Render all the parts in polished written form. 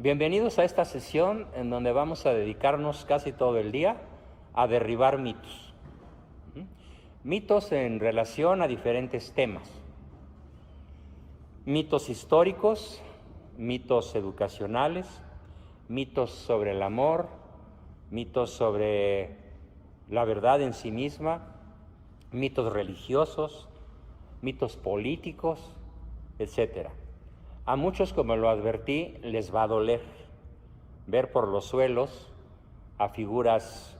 Bienvenidos a esta sesión en donde vamos a dedicarnos casi todo el día a derribar mitos. Mitos en relación a diferentes temas. Mitos históricos, mitos educacionales, mitos sobre el amor, mitos sobre la verdad en sí misma, mitos religiosos, mitos políticos, etc. A muchos, como lo advertí, les va a doler ver por los suelos a figuras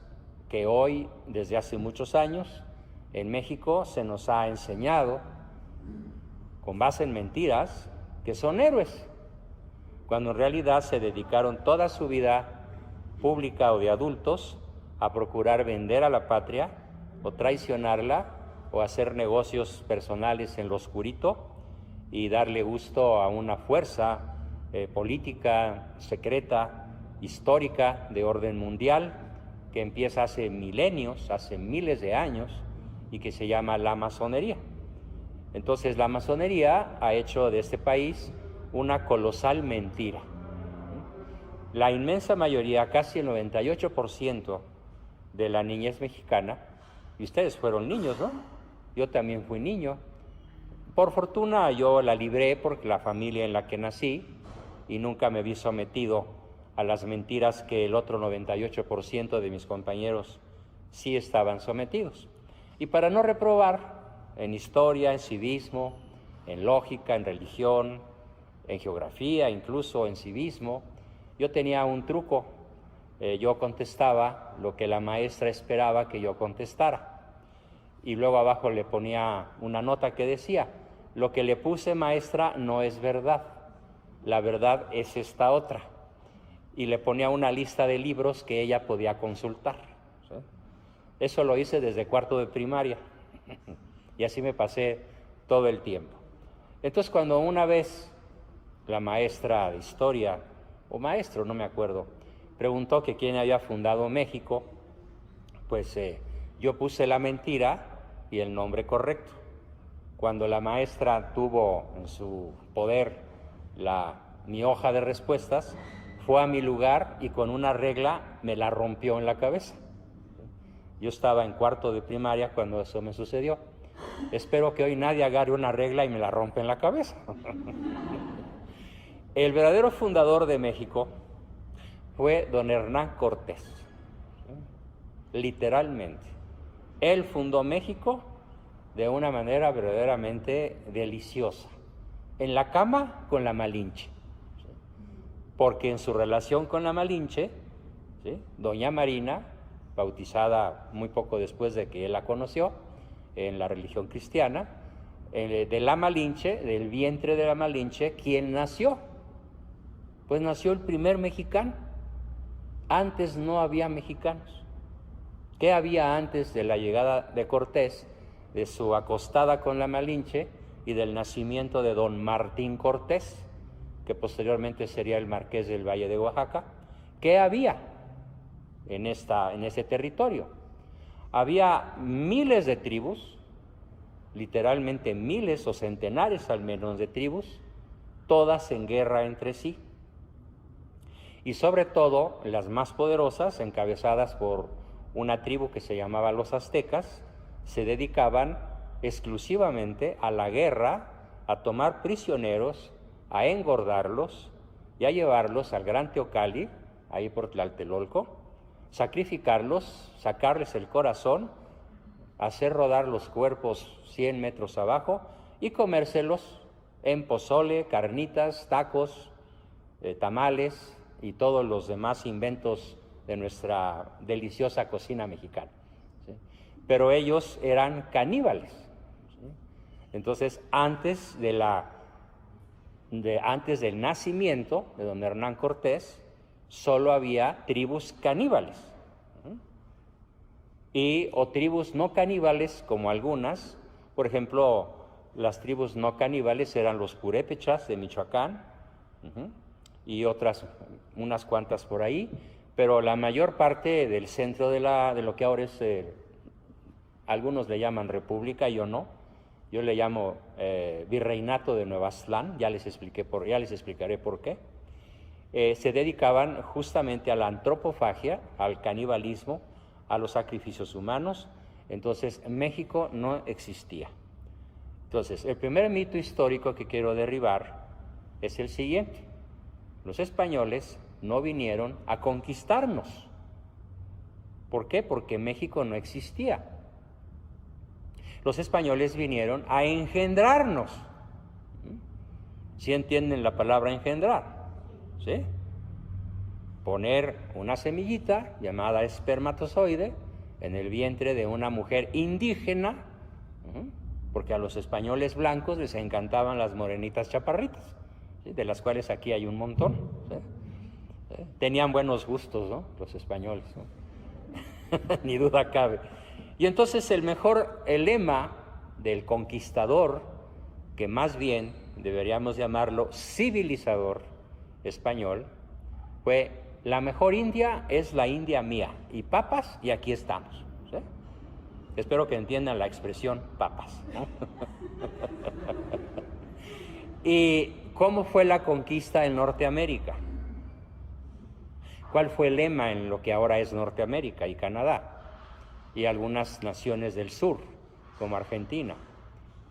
que hoy, desde hace muchos años, en México se nos ha enseñado, con base en mentiras, que son héroes, cuando en realidad se dedicaron toda su vida pública o de adultos a procurar vender a la patria o traicionarla o hacer negocios personales en lo oscurito y darle gusto a una fuerza política, secreta, histórica, de orden mundial, que empieza hace milenios, hace miles de años, y que se llama la masonería. Entonces la masonería ha hecho de este país una colosal mentira. La inmensa mayoría, casi el 98% de la niñez mexicana, y ustedes fueron niños, ¿no? Yo también fui niño. Por fortuna yo la libré porque la familia en la que nací y nunca me vi sometido a las mentiras que el otro 98% de mis compañeros sí estaban sometidos. Y para no reprobar en historia, en civismo, en lógica, en religión, en geografía, incluso en civismo, yo tenía un truco. Yo contestaba lo que la maestra esperaba que yo contestara. Y luego abajo le ponía una nota que decía: lo que le puse, maestra, no es verdad. La verdad es esta otra. Y le ponía una lista de libros que ella podía consultar. ¿Sí? Eso lo hice desde cuarto de primaria. Y así me pasé todo el tiempo. Entonces, cuando una vez la maestra de historia, o maestro, no me acuerdo, preguntó que quién había fundado México, pues yo puse la mentira y el nombre correcto. Cuando la maestra tuvo en su poder mi hoja de respuestas, fue a mi lugar y con una regla me la rompió en la cabeza. Yo estaba en cuarto de primaria cuando eso me sucedió. Espero que hoy nadie agarre una regla y me la rompa en la cabeza. El verdadero fundador de México fue don Hernán Cortés, literalmente. Él fundó México de una manera verdaderamente deliciosa, en la cama con la Malinche, ¿sí? Porque en su relación con la Malinche, ¿sí?, doña Marina, bautizada muy poco después de que él la conoció en la religión cristiana, de la Malinche, del vientre de la Malinche, ¿quién nació? Pues nació el primer mexicano. Antes no había mexicanos. ¿Qué había antes de la llegada de Cortés, de su acostada con la Malinche y del nacimiento de don Martín Cortés, que posteriormente sería el marqués del Valle de Oaxaca? ¿Qué había en ese territorio? Había miles de tribus, literalmente miles o centenares al menos de tribus, todas en guerra entre sí. Y sobre todo las más poderosas, encabezadas por una tribu que se llamaba los aztecas, se dedicaban exclusivamente a la guerra, a tomar prisioneros, a engordarlos y a llevarlos al Gran Teocalli, ahí por Tlatelolco, sacrificarlos, sacarles el corazón, hacer rodar los cuerpos 100 metros abajo y comérselos en pozole, carnitas, tacos, tamales y todos los demás inventos de nuestra deliciosa cocina mexicana, ¿sí? Pero ellos eran caníbales, ¿sí? Entonces, antes del nacimiento de don Hernán Cortés, solo había tribus caníbales, ¿sí? O tribus no caníbales, como algunas. Por ejemplo, las tribus no caníbales eran los purépechas de Michoacán, y otras, unas cuantas por ahí, pero la mayor parte del centro de lo que ahora es, algunos le llaman república, yo no, yo le llamo virreinato de Nueva Aztlán, ya les explicaré por qué. se dedicaban justamente a la antropofagia, al canibalismo, a los sacrificios humanos. Entonces, México no existía. Entonces, el primer mito histórico que quiero derribar es el siguiente. Los españoles no vinieron a conquistarnos. ¿Por qué? Porque México no existía. Los españoles vinieron a engendrarnos. ¿Sí entienden la palabra engendrar? ¿Sí? Poner una semillita llamada espermatozoide en el vientre de una mujer indígena, porque a los españoles blancos les encantaban las morenitas chaparritas, ¿sí? De las cuales aquí hay un montón. ¿Sí? Tenían buenos gustos, ¿no? Los españoles, ¿no? Ni duda cabe. Y entonces el lema del conquistador, que más bien deberíamos llamarlo civilizador español, fue: la mejor India es la India mía, y papas, y aquí estamos. ¿Sí? Espero que entiendan la expresión papas, ¿no? ¿Y cómo fue la conquista en Norteamérica? ¿Cuál fue el lema en lo que ahora es Norteamérica y Canadá? Y algunas naciones del sur, como Argentina.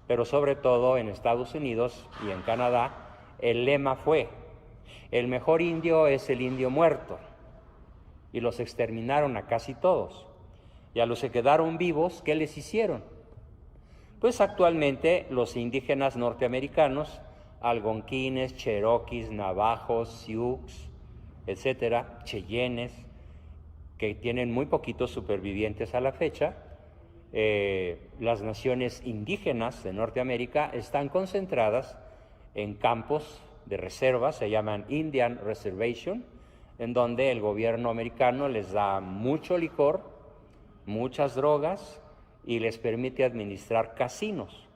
Pero sobre todo en Estados Unidos y en Canadá, el lema fue: el mejor indio es el indio muerto. Y los exterminaron a casi todos. Y a los que quedaron vivos, ¿qué les hicieron? Pues actualmente los indígenas norteamericanos, algonquines, cherokees, navajos, sioux, etcétera, cheyennes, que tienen muy poquitos supervivientes a la fecha, las naciones indígenas de Norteamérica están concentradas en campos de reservas, se llaman Indian Reservation, en donde el gobierno americano les da mucho licor, muchas drogas y les permite administrar casinos.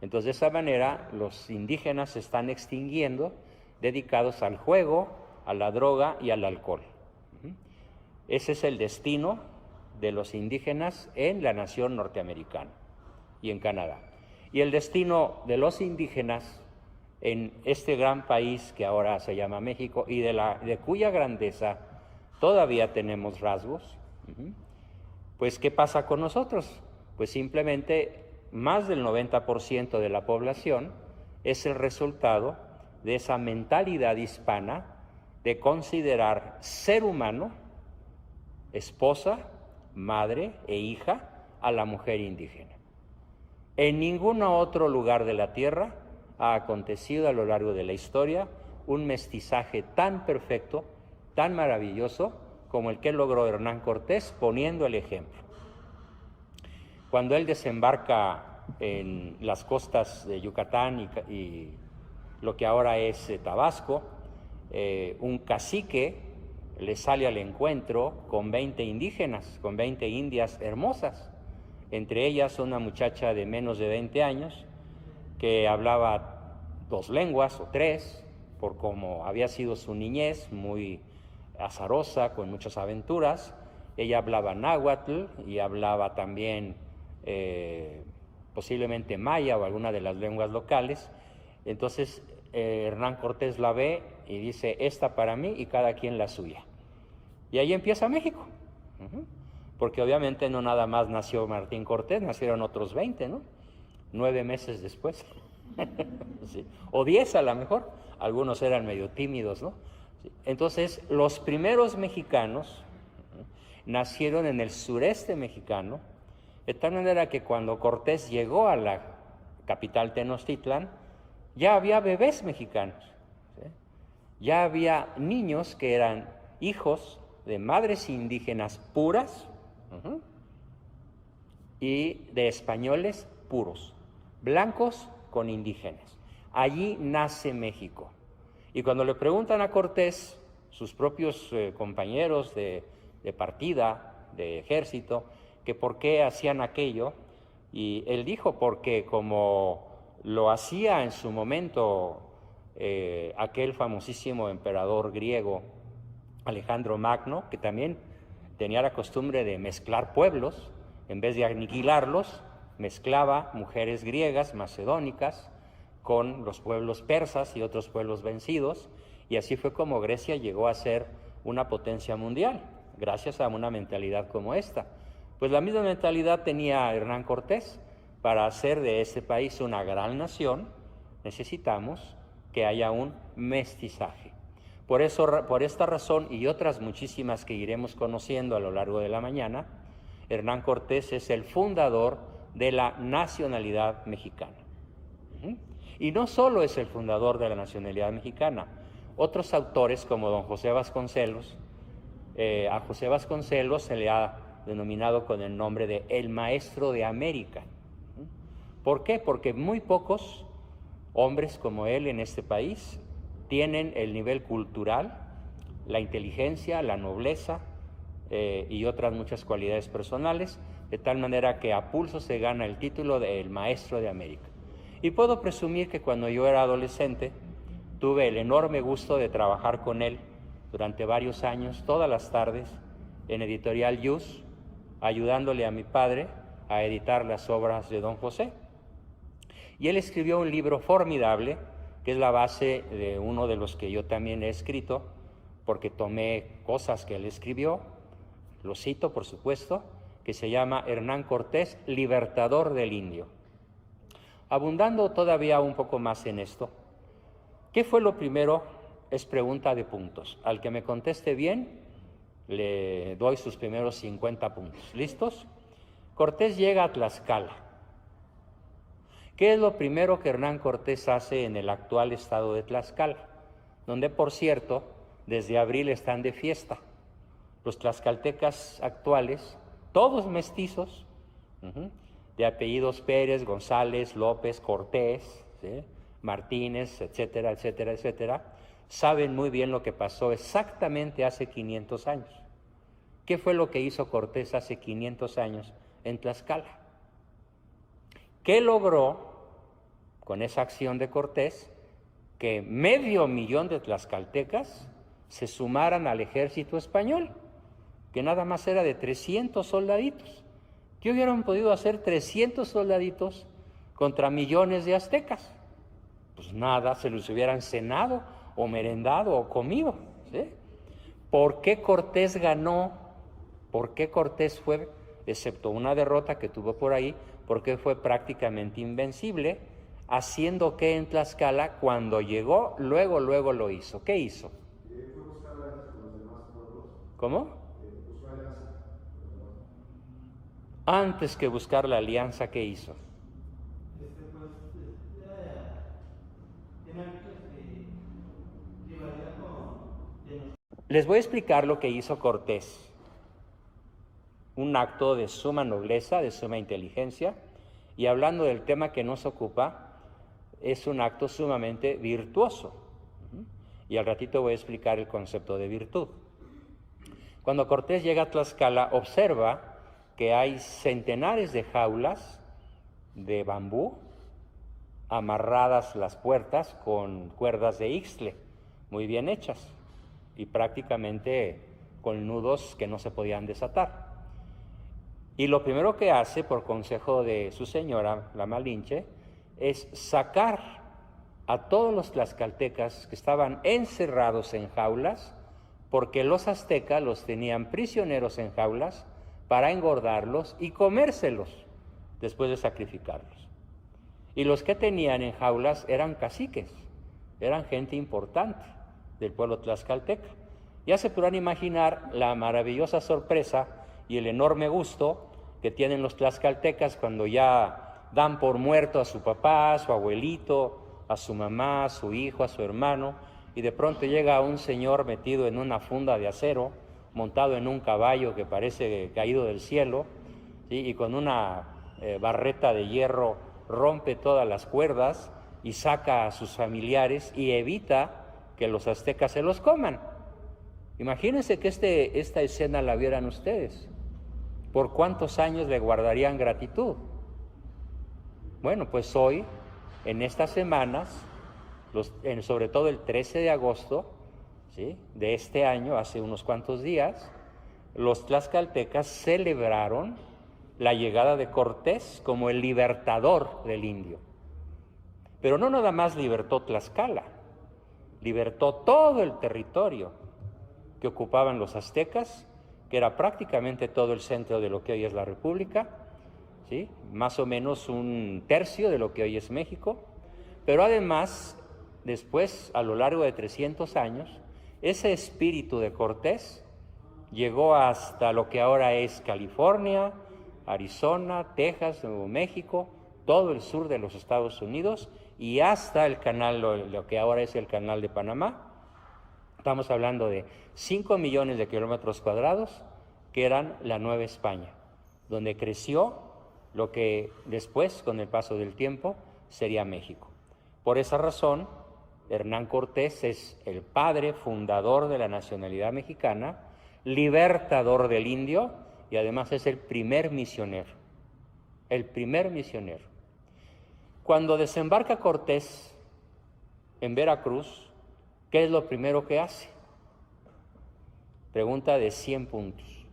Entonces, de esa manera, los indígenas se están extinguiendo, dedicados al juego, a la droga y al alcohol. Ese es el destino de los indígenas en la nación norteamericana y en Canadá. Y el destino de los indígenas en este gran país que ahora se llama México y de cuya grandeza todavía tenemos rasgos, pues ¿qué pasa con nosotros? Pues simplemente más del 90% de la población es el resultado de esa mentalidad hispana de considerar ser humano, esposa, madre e hija a la mujer indígena. En ningún otro lugar de la tierra ha acontecido a lo largo de la historia un mestizaje tan perfecto, tan maravilloso, como el que logró Hernán Cortés poniendo el ejemplo. Cuando él desembarca en las costas de Yucatán y lo que ahora es Tabasco, un cacique le sale al encuentro con 20 indígenas, con 20 indias hermosas, entre ellas una muchacha de menos de 20 años que hablaba 2 lenguas o 3, por cómo había sido su niñez, muy azarosa, con muchas aventuras. Ella hablaba náhuatl y hablaba también posiblemente maya o alguna de las lenguas locales. Entonces Hernán Cortés la ve y dice: esta para mí y cada quien la suya. Y ahí empieza México, porque obviamente no nada más nació Martín Cortés, nacieron otros 20, ¿no? 9 meses después, sí. O 10 a lo mejor, algunos eran medio tímidos, ¿no? Sí. Entonces, los primeros mexicanos nacieron en el sureste mexicano, de tal manera que cuando Cortés llegó a la capital Tenochtitlan, ya había bebés mexicanos, ¿sí? Ya había niños que eran hijos de madres indígenas puras y de españoles puros, blancos con indígenas. Allí nace México. Y cuando le preguntan a Cortés, sus propios compañeros de partida, de ejército, que por qué hacían aquello, y él dijo: porque como lo hacía en su momento aquel famosísimo emperador griego Alejandro Magno, que también tenía la costumbre de mezclar pueblos, en vez de aniquilarlos, mezclaba mujeres griegas, macedónicas, con los pueblos persas y otros pueblos vencidos, Y así fue como Grecia llegó a ser una potencia mundial, gracias a una mentalidad como esta. Pues la misma mentalidad tenía Hernán Cortés. Para hacer de este país una gran nación, necesitamos que haya un mestizaje. Por esta razón y otras muchísimas que iremos conociendo a lo largo de la mañana, Hernán Cortés es el fundador de la nacionalidad mexicana. Y no solo es el fundador de la nacionalidad mexicana, otros autores como don José Vasconcelos, a José Vasconcelos se le ha denominado con el nombre de el Maestro de América. ¿Por qué? Porque muy pocos hombres como él en este país tienen el nivel cultural, la inteligencia, la nobleza y otras muchas cualidades personales, de tal manera que a pulso se gana el título de el Maestro de América. Y puedo presumir que cuando yo era adolescente tuve el enorme gusto de trabajar con él durante varios años, todas las tardes, en Editorial Yus, ayudándole a mi padre a editar las obras de don José. Y él escribió un libro formidable, que es la base de uno de los que yo también he escrito, porque tomé cosas que él escribió, lo cito por supuesto, que se llama Hernán Cortés, Libertador del Indio. Abundando todavía un poco más en esto, ¿qué fue lo primero? Es pregunta de puntos. Al que me conteste bien, le doy sus primeros 50 puntos. ¿Listos? Cortés llega a Tlaxcala. ¿Qué es lo primero que Hernán Cortés hace en el actual estado de Tlaxcala? Donde, por cierto, desde abril están de fiesta. Los tlaxcaltecas actuales, todos mestizos, de apellidos Pérez, González, López, Cortés, ¿sí? Martínez, etcétera, etcétera, etcétera, saben muy bien lo que pasó exactamente hace 500 años. ¿Qué fue lo que hizo Cortés hace 500 años en Tlaxcala? ¿Qué logró con esa acción de Cortés? Que 500,000 de tlaxcaltecas se sumaran al ejército español, que nada más era de 300 soldaditos. ¿Qué hubieran podido hacer 300 soldaditos contra millones de aztecas? Pues nada, se los hubieran cenado o merendado o comido, ¿sí? ¿Por qué Cortés ganó? ¿Por qué Cortés fue, excepto una derrota que tuvo por ahí, por qué fue prácticamente invencible? Haciendo que en Tlaxcala, cuando llegó, luego lo hizo. ¿Qué hizo? ¿Cómo? Antes que buscar la alianza, ¿qué hizo? Les voy a explicar lo que hizo Cortés. Un acto de suma nobleza, de suma inteligencia, y hablando del tema que nos ocupa, es un acto sumamente virtuoso. Y al ratito voy a explicar el concepto de virtud. Cuando Cortés llega a Tlaxcala, observa que hay centenares de jaulas de bambú, amarradas las puertas con cuerdas de ixtle, muy bien hechas, y prácticamente con nudos que no se podían desatar. Y lo primero que hace, por consejo de su señora, la Malinche, es sacar a todos los tlaxcaltecas que estaban encerrados en jaulas, porque los aztecas los tenían prisioneros en jaulas para engordarlos y comérselos después de sacrificarlos. Y los que tenían en jaulas eran caciques, eran gente importante del pueblo tlaxcalteca. Ya se podrán imaginar la maravillosa sorpresa y el enorme gusto que tienen los tlaxcaltecas cuando ya dan por muerto a su papá, a su abuelito, a su mamá, a su hijo, a su hermano, y de pronto llega un señor metido en una funda de acero, montado en un caballo que parece caído del cielo, ¿sí? Y con una barreta de hierro rompe todas las cuerdas y saca a sus familiares y evita que los aztecas se los coman. Imagínense que esta escena la vieran ustedes. ¿Por cuántos años le guardarían gratitud? Bueno, pues hoy, en estas semanas, sobre todo el 13 de agosto, ¿sí?, de este año, hace unos cuantos días, los tlaxcaltecas celebraron la llegada de Cortés como el libertador del indio. Pero no nada más libertó Tlaxcala, libertó todo el territorio que ocupaban los aztecas, que era prácticamente todo el centro de lo que hoy es la República, ¿sí? Más o menos un tercio de lo que hoy es México, pero además, después, a lo largo de 300 años, ese espíritu de Cortés llegó hasta lo que ahora es California, Arizona, Texas, Nuevo México, todo el sur de los Estados Unidos y hasta el canal, lo que ahora es el canal de Panamá. Estamos hablando de 5 millones de kilómetros cuadrados que eran la Nueva España, donde creció lo que después, con el paso del tiempo, sería México. Por esa razón, Hernán Cortés es el padre fundador de la nacionalidad mexicana, libertador del indio y además es el primer misionero. El primer misionero. Cuando desembarca Cortés en Veracruz, ¿qué es lo primero que hace? Pregunta de 100 puntos.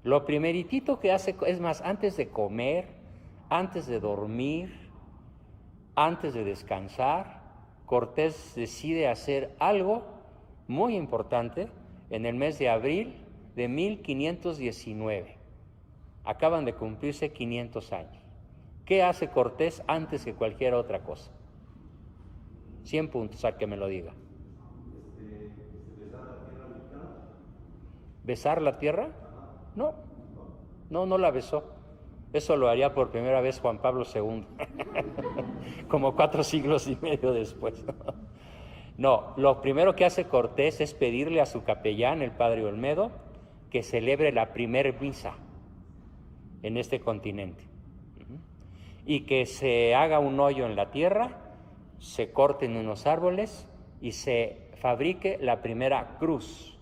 Lo primeritito que hace, es más, antes de comer, antes de dormir, antes de descansar, Cortés decide hacer algo muy importante en el mes de abril de 1519. Acaban de cumplirse 500 años. ¿Qué hace Cortés antes que cualquier otra cosa? 100 puntos, al que me lo diga. ¿Besar la tierra? No, no la besó. Eso lo haría por primera vez Juan Pablo II, como 4 siglos y medio después. No, lo primero que hace Cortés es pedirle a su capellán, el padre Olmedo, que celebre la primer misa en este continente y que se haga un hoyo en la tierra, se corten unos árboles y se fabrique la primera cruz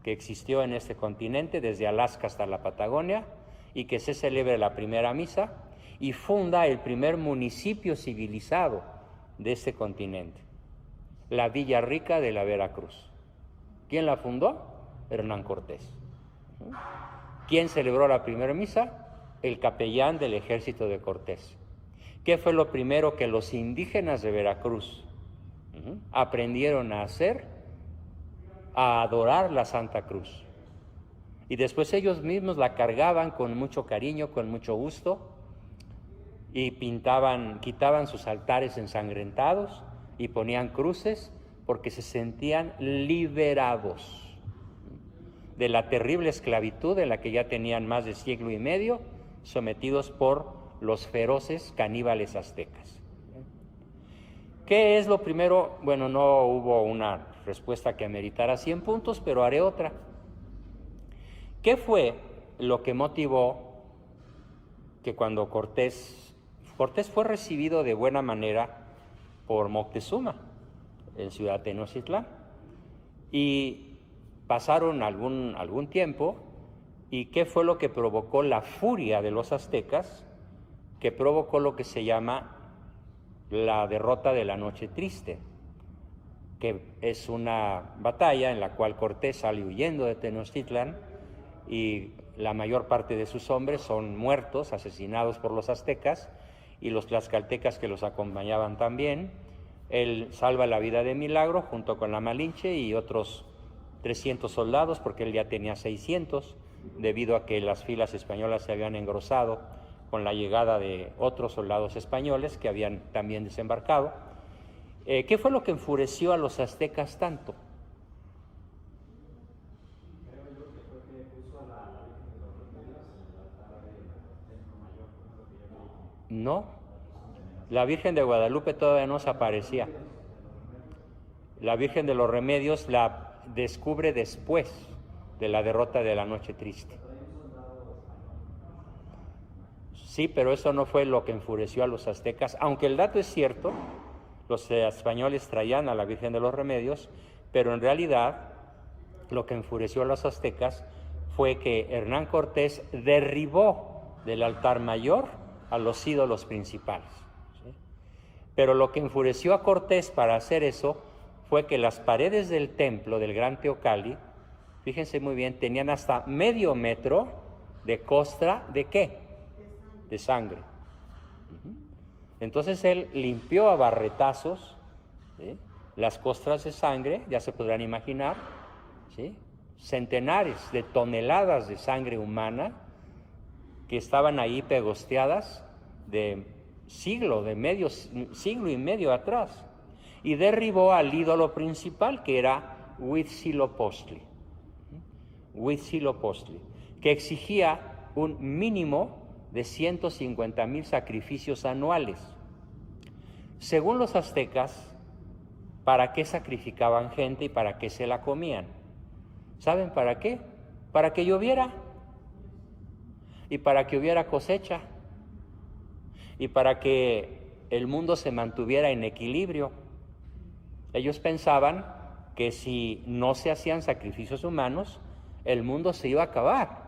que existió en este continente desde Alaska hasta la Patagonia, y que se celebre la primera misa y funda el primer municipio civilizado de este continente, la Villa Rica de la Veracruz. ¿Quién la fundó? Hernán Cortés. ¿Quién celebró la primera misa? El capellán del ejército de Cortés. ¿Qué fue lo primero que los indígenas de Veracruz aprendieron a hacer? A adorar la Santa Cruz. Y después ellos mismos la cargaban con mucho cariño, con mucho gusto, y quitaban sus altares ensangrentados y ponían cruces porque se sentían liberados de la terrible esclavitud en la que ya tenían más de siglo y medio, sometidos por los feroces caníbales aztecas. ¿Qué es lo primero? Bueno, no hubo una respuesta que ameritara 100 puntos, pero haré otra. ¿Qué fue lo que motivó que cuando Cortés fue recibido de buena manera por Moctezuma en Ciudad Tenochtitlán? Y pasaron algún tiempo, ¿y qué fue lo que provocó la furia de los aztecas? Que provocó lo que se llama la derrota de la Noche Triste, que es una batalla en la cual Cortés sale huyendo de Tenochtitlán y la mayor parte de sus hombres son muertos, asesinados por los aztecas y los tlaxcaltecas que los acompañaban también. Él salva la vida de milagro junto con la Malinche y otros 300 soldados, porque él ya tenía 600, debido a que las filas españolas se habían engrosado con la llegada de otros soldados españoles que habían también desembarcado. ¿Qué fue lo que enfureció a los aztecas tanto? No, la Virgen de Guadalupe todavía no se aparecía. La Virgen de los Remedios la descubre después de la derrota de la Noche Triste. Sí, pero eso no fue lo que enfureció a los aztecas, aunque el dato es cierto, los españoles traían a la Virgen de los Remedios, pero en realidad lo que enfureció a los aztecas fue que Hernán Cortés derribó del altar mayor a los ídolos principales, ¿sí? Pero lo que enfureció a Cortés para hacer eso fue que las paredes del templo del Gran Teocalli, fíjense muy bien, tenían hasta medio metro de costra, ¿de qué? De sangre. Entonces él limpió a barretazos, ¿sí?, las costras de sangre, ya se podrán imaginar, ¿sí? Centenares de toneladas de sangre humana que estaban ahí pegosteadas de medio siglo y medio atrás, y derribó al ídolo principal, que era Huitzilopochtli, que exigía un mínimo de 150,000 sacrificios anuales. Según los aztecas, ¿para qué sacrificaban gente y para qué se la comían? ¿Saben para qué? Para que lloviera, y para que hubiera cosecha, y para que el mundo se mantuviera en equilibrio. Ellos pensaban que si no se hacían sacrificios humanos, el mundo se iba a acabar,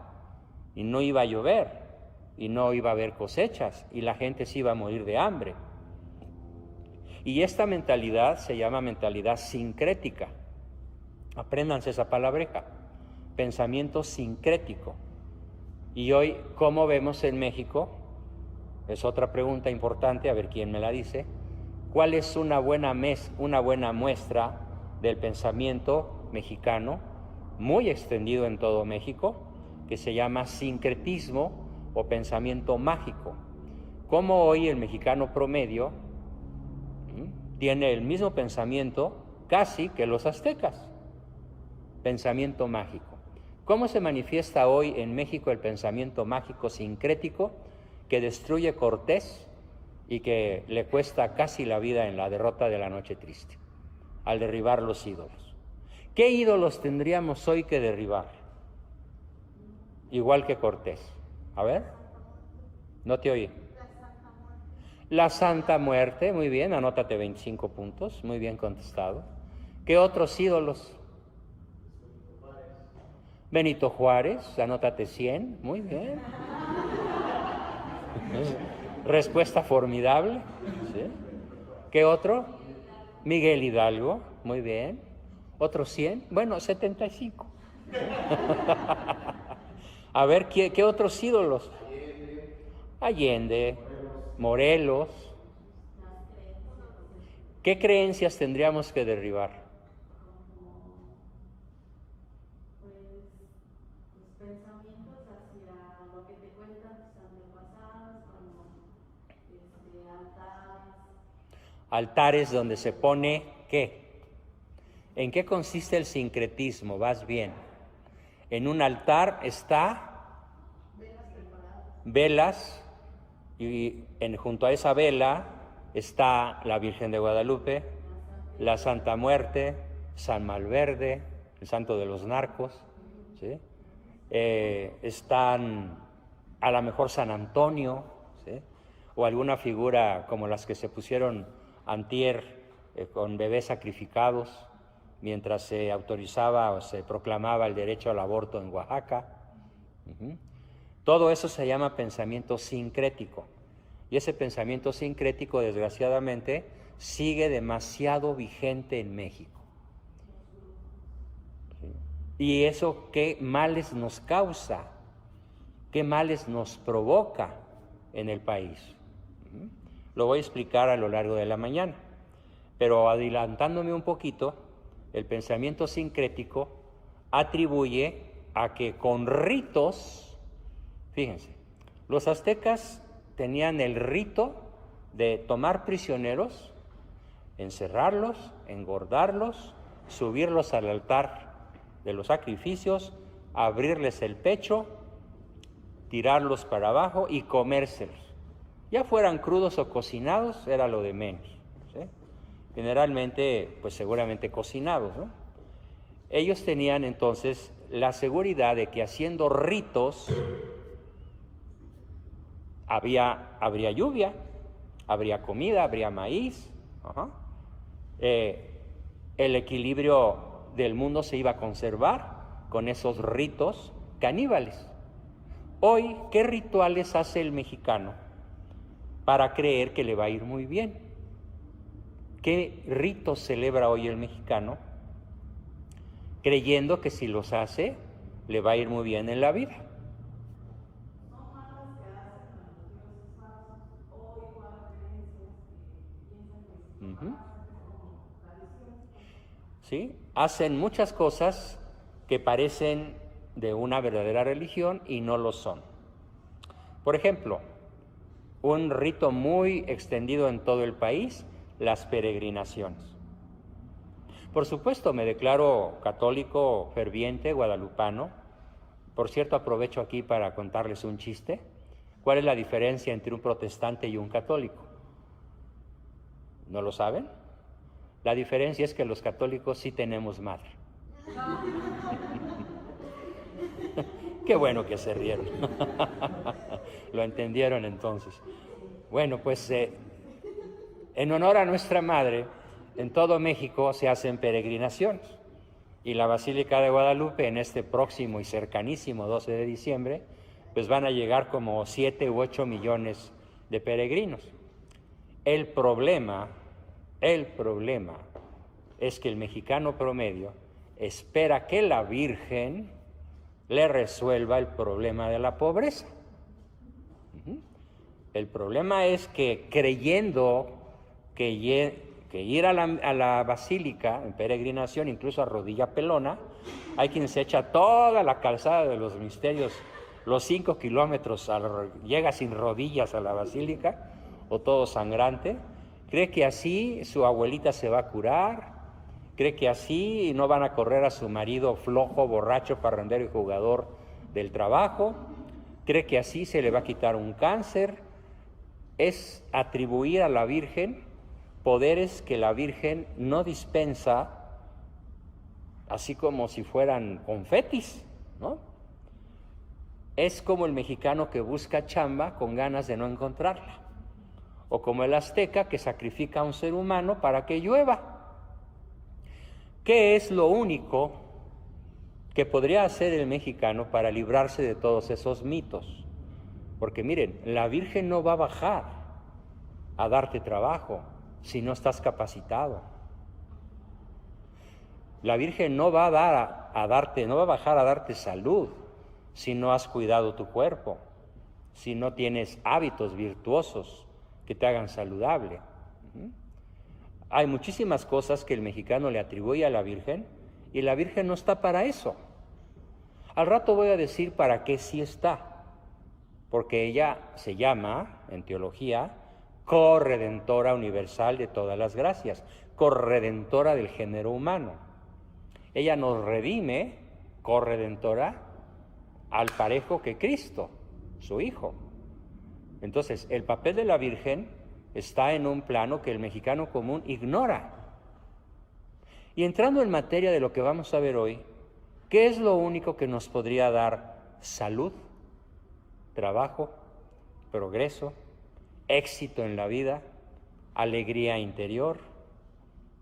y no iba a llover, y no iba a haber cosechas, y la gente se iba a morir de hambre. Y esta mentalidad se llama mentalidad sincrética. Apréndanse esa palabreja, pensamiento sincrético. Y hoy, ¿cómo vemos en México? Es otra pregunta importante, a ver quién me la dice. ¿Cuál es una buena muestra del pensamiento mexicano, muy extendido en todo México, que se llama sincretismo o pensamiento mágico? ¿Cómo hoy el mexicano promedio tiene el mismo pensamiento casi que los aztecas? Pensamiento mágico. ¿Cómo se manifiesta hoy en México el pensamiento mágico sincrético que destruye Cortés y que le cuesta casi la vida en la derrota de la Noche Triste, al derribar los ídolos? ¿Qué ídolos tendríamos hoy que derribar? Igual que Cortés. A ver, no te oí. La Santa Muerte, muy bien, anótate 25 puntos, muy bien contestado. ¿Qué otros ídolos? Benito Juárez, anótate 100, muy bien. Respuesta formidable. ¿Sí? ¿Qué otro? Miguel Hidalgo, muy bien. ¿Otros 100? Bueno, 75. A ver, ¿qué otros ídolos? Allende, Morelos. ¿Qué creencias tendríamos que derribar? Pensamientos hacia lo que te cuentan tus antepasados, como altares. Altares donde se pone ¿qué? ¿En qué consiste el sincretismo? Vas bien. En un altar está velas, y junto a esa vela está la Virgen de Guadalupe, la Santa Muerte, San Malverde, el santo de los narcos, ¿sí? Están a lo mejor San Antonio, ¿sí? O alguna figura como las que se pusieron antier con bebés sacrificados mientras se autorizaba o se proclamaba el derecho al aborto en Oaxaca. Todo eso se llama pensamiento sincrético, y ese pensamiento sincrético, desgraciadamente, sigue demasiado vigente en México. ¿Sí? Y eso, ¿qué males nos causa? ¿Qué males nos provoca en el país? Lo voy a explicar a lo largo de la mañana, pero adelantándome un poquito, el pensamiento sincrético atribuye a que con ritos, fíjense, los aztecas tenían el rito de tomar prisioneros, encerrarlos, engordarlos, subirlos al altar de los sacrificios, abrirles el pecho, tirarlos para abajo y comérselos. Ya fueran crudos o cocinados, era lo de menos, ¿sí? Generalmente, pues seguramente cocinados, ¿no? Ellos tenían entonces la seguridad de que haciendo ritos habría lluvia, habría comida, habría maíz, el equilibrio del mundo se iba a conservar con esos ritos caníbales. Hoy, ¿qué rituales hace el mexicano para creer que le va a ir muy bien? ¿Qué ritos celebra hoy el mexicano creyendo que si los hace le va a ir muy bien en la vida? ¿sí? Hacen muchas cosas que parecen de una verdadera religión y no lo son. Por ejemplo, un rito muy extendido en todo el país, las peregrinaciones. Por supuesto, me declaro católico ferviente, guadalupano. Por cierto, aprovecho aquí para contarles un chiste. ¿Cuál es la diferencia entre un protestante y un católico? ¿No lo saben? La diferencia es que los católicos sí tenemos madre. Qué bueno que se rieron. Lo entendieron entonces. Bueno, pues en honor a nuestra madre, en todo México se hacen peregrinaciones. Y la Basílica de Guadalupe, en este próximo y cercanísimo 12 de diciembre, pues van a llegar como 7 u 8 millones de peregrinos. El problema es que el mexicano promedio espera que la Virgen le resuelva el problema de la pobreza. El problema es que creyendo que ir a la basílica en peregrinación, incluso a rodilla pelona, hay quien se echa toda la calzada de los misterios, los 5 kilómetros, llega sin rodillas a la basílica, o todo sangrante, cree que así su abuelita se va a curar, cree que así no van a correr a su marido flojo, borracho, parrandero y jugador del trabajo, cree que así se le va a quitar un cáncer. Es atribuir a la Virgen poderes que la Virgen no dispensa, así como si fueran confetis, ¿no? Es como el mexicano que busca chamba con ganas de no encontrarla, o como el azteca que sacrifica a un ser humano para que llueva. ¿Qué es lo único que podría hacer el mexicano para librarse de todos esos mitos? Porque miren, la Virgen no va a bajar a darte trabajo si no estás capacitado. La Virgen no va a bajar a darte salud si no has cuidado tu cuerpo, si no tienes hábitos virtuosos que te hagan saludable. Hay muchísimas cosas que el mexicano le atribuye a la Virgen y la Virgen no está para eso. Al rato voy a decir para qué sí está, porque ella se llama, en teología, corredentora universal de todas las gracias, corredentora del género humano. Ella nos redime, corredentora, al parejo que Cristo, su Hijo. Entonces, el papel de la Virgen está en un plano que el mexicano común ignora. Y entrando en materia de lo que vamos a ver hoy, ¿qué es lo único que nos podría dar salud, trabajo, progreso, éxito en la vida, alegría interior,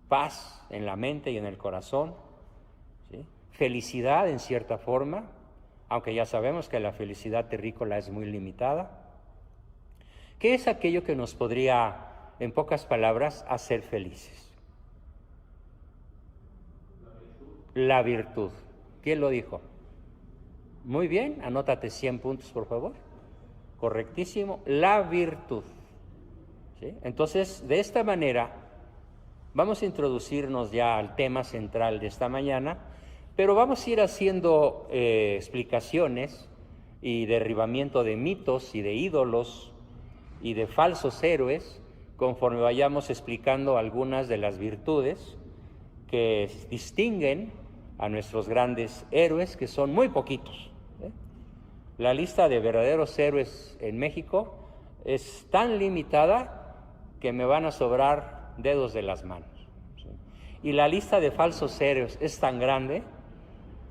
paz en la mente y en el corazón, ¿sí? Felicidad en cierta forma, aunque ya sabemos que la felicidad terrícola es muy limitada? ¿Qué es aquello que nos podría, en pocas palabras, hacer felices? La virtud. ¿Quién lo dijo? Muy bien, anótate 100 puntos, por favor. Correctísimo, la virtud. ¿Sí? Entonces, de esta manera, vamos a introducirnos ya al tema central de esta mañana, pero vamos a ir haciendo explicaciones y derribamiento de mitos y de ídolos y de falsos héroes, conforme vayamos explicando algunas de las virtudes que distinguen a nuestros grandes héroes, que son muy poquitos. La lista de verdaderos héroes en México es tan limitada que me van a sobrar dedos de las manos. Y la lista de falsos héroes es tan grande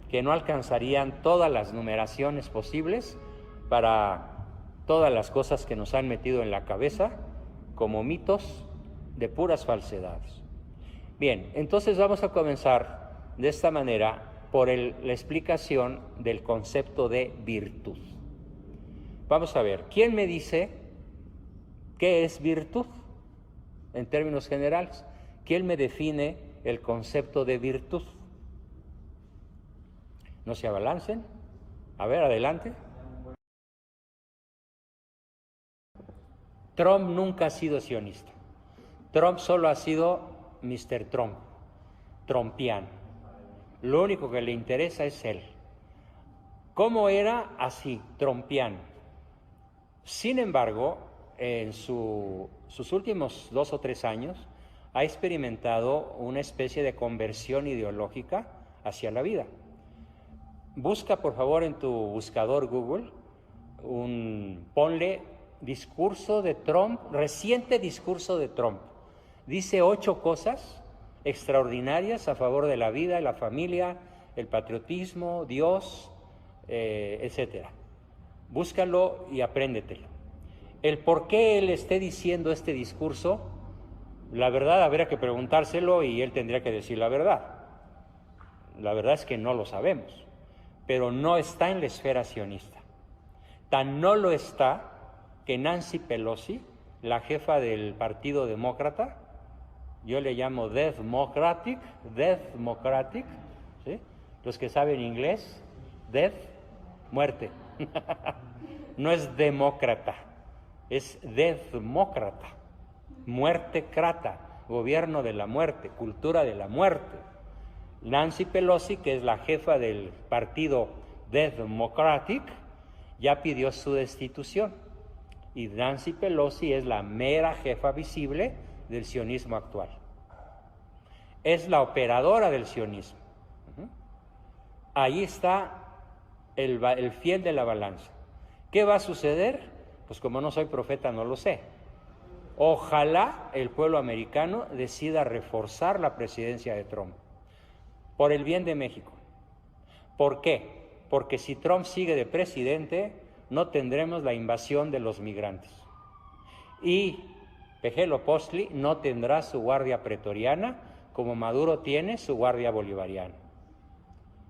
que no alcanzarían todas las numeraciones posibles para todas las cosas que nos han metido en la cabeza como mitos de puras falsedades. Bien, entonces vamos a comenzar de esta manera por la explicación del concepto de virtud. Vamos a ver, ¿quién me dice qué es virtud en términos generales? ¿Quién me define el concepto de virtud? No se abalancen. A ver, adelante. Trump nunca ha sido sionista. Trump solo ha sido Mr. Trump. trompiano. Lo único que le interesa es él. ¿Cómo era? Así, trompiano. Sin embargo, en sus últimos 2 o 3 años, ha experimentado una especie de conversión ideológica hacia la vida. Busca, por favor, en tu buscador Google, ponle discurso de Trump, reciente discurso de Trump. Dice 8 cosas extraordinarias a favor de la vida, la familia, el patriotismo, Dios, etcétera. Búscalo y apréndetelo. El por qué él esté diciendo este discurso, la verdad habría que preguntárselo y él tendría que decir la verdad. La verdad es que no lo sabemos, pero no está en la esfera sionista. Tan no lo está que Nancy Pelosi, la jefa del Partido Demócrata, yo le llamo Democratic, ¿sí? Los que saben inglés, Death, muerte. No es demócrata, es demócrata, muerte crata, gobierno de la muerte, cultura de la muerte. Nancy Pelosi, que es la jefa del partido Democratic, ya pidió su destitución. Y Nancy Pelosi es la mera jefa visible del sionismo actual. Es la operadora del sionismo. Ahí está el fiel de la balanza. ¿Qué va a suceder? Pues como no soy profeta, no lo sé. Ojalá el pueblo americano decida reforzar la presidencia de Trump, por el bien de México. ¿Por qué? Porque si Trump sigue de presidente, no tendremos la invasión de los migrantes. Y Pejelo-Postli no tendrá su guardia pretoriana como Maduro tiene su guardia bolivariana.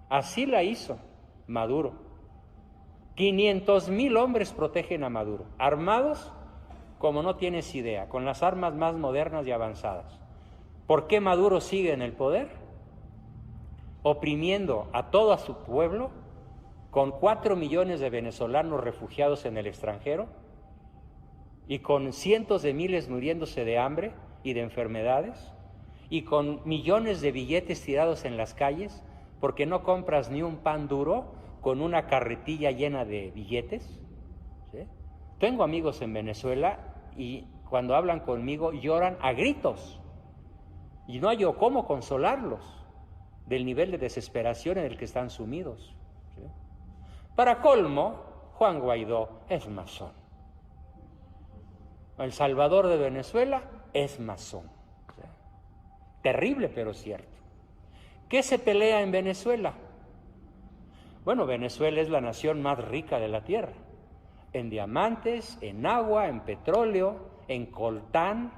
Así la hizo Maduro. 500,000 hombres protegen a Maduro, armados como no tienes idea, con las armas más modernas y avanzadas. ¿Por qué Maduro sigue en el poder? Oprimiendo a todo su pueblo, con 4 millones de venezolanos refugiados en el extranjero y con cientos de miles muriéndose de hambre y de enfermedades y con millones de billetes tirados en las calles porque no compras ni un pan duro con una carretilla llena de billetes. ¿Sí? Tengo amigos en Venezuela y cuando hablan conmigo lloran a gritos y no hay yo cómo consolarlos del nivel de desesperación en el que están sumidos. ¿Sí? Para colmo, Juan Guaidó es masón. El Salvador de Venezuela es masón. ¿Sí? Terrible, pero cierto. ¿Qué se pelea en Venezuela? Bueno, Venezuela es la nación más rica de la tierra, en diamantes, en agua, en petróleo, en coltán,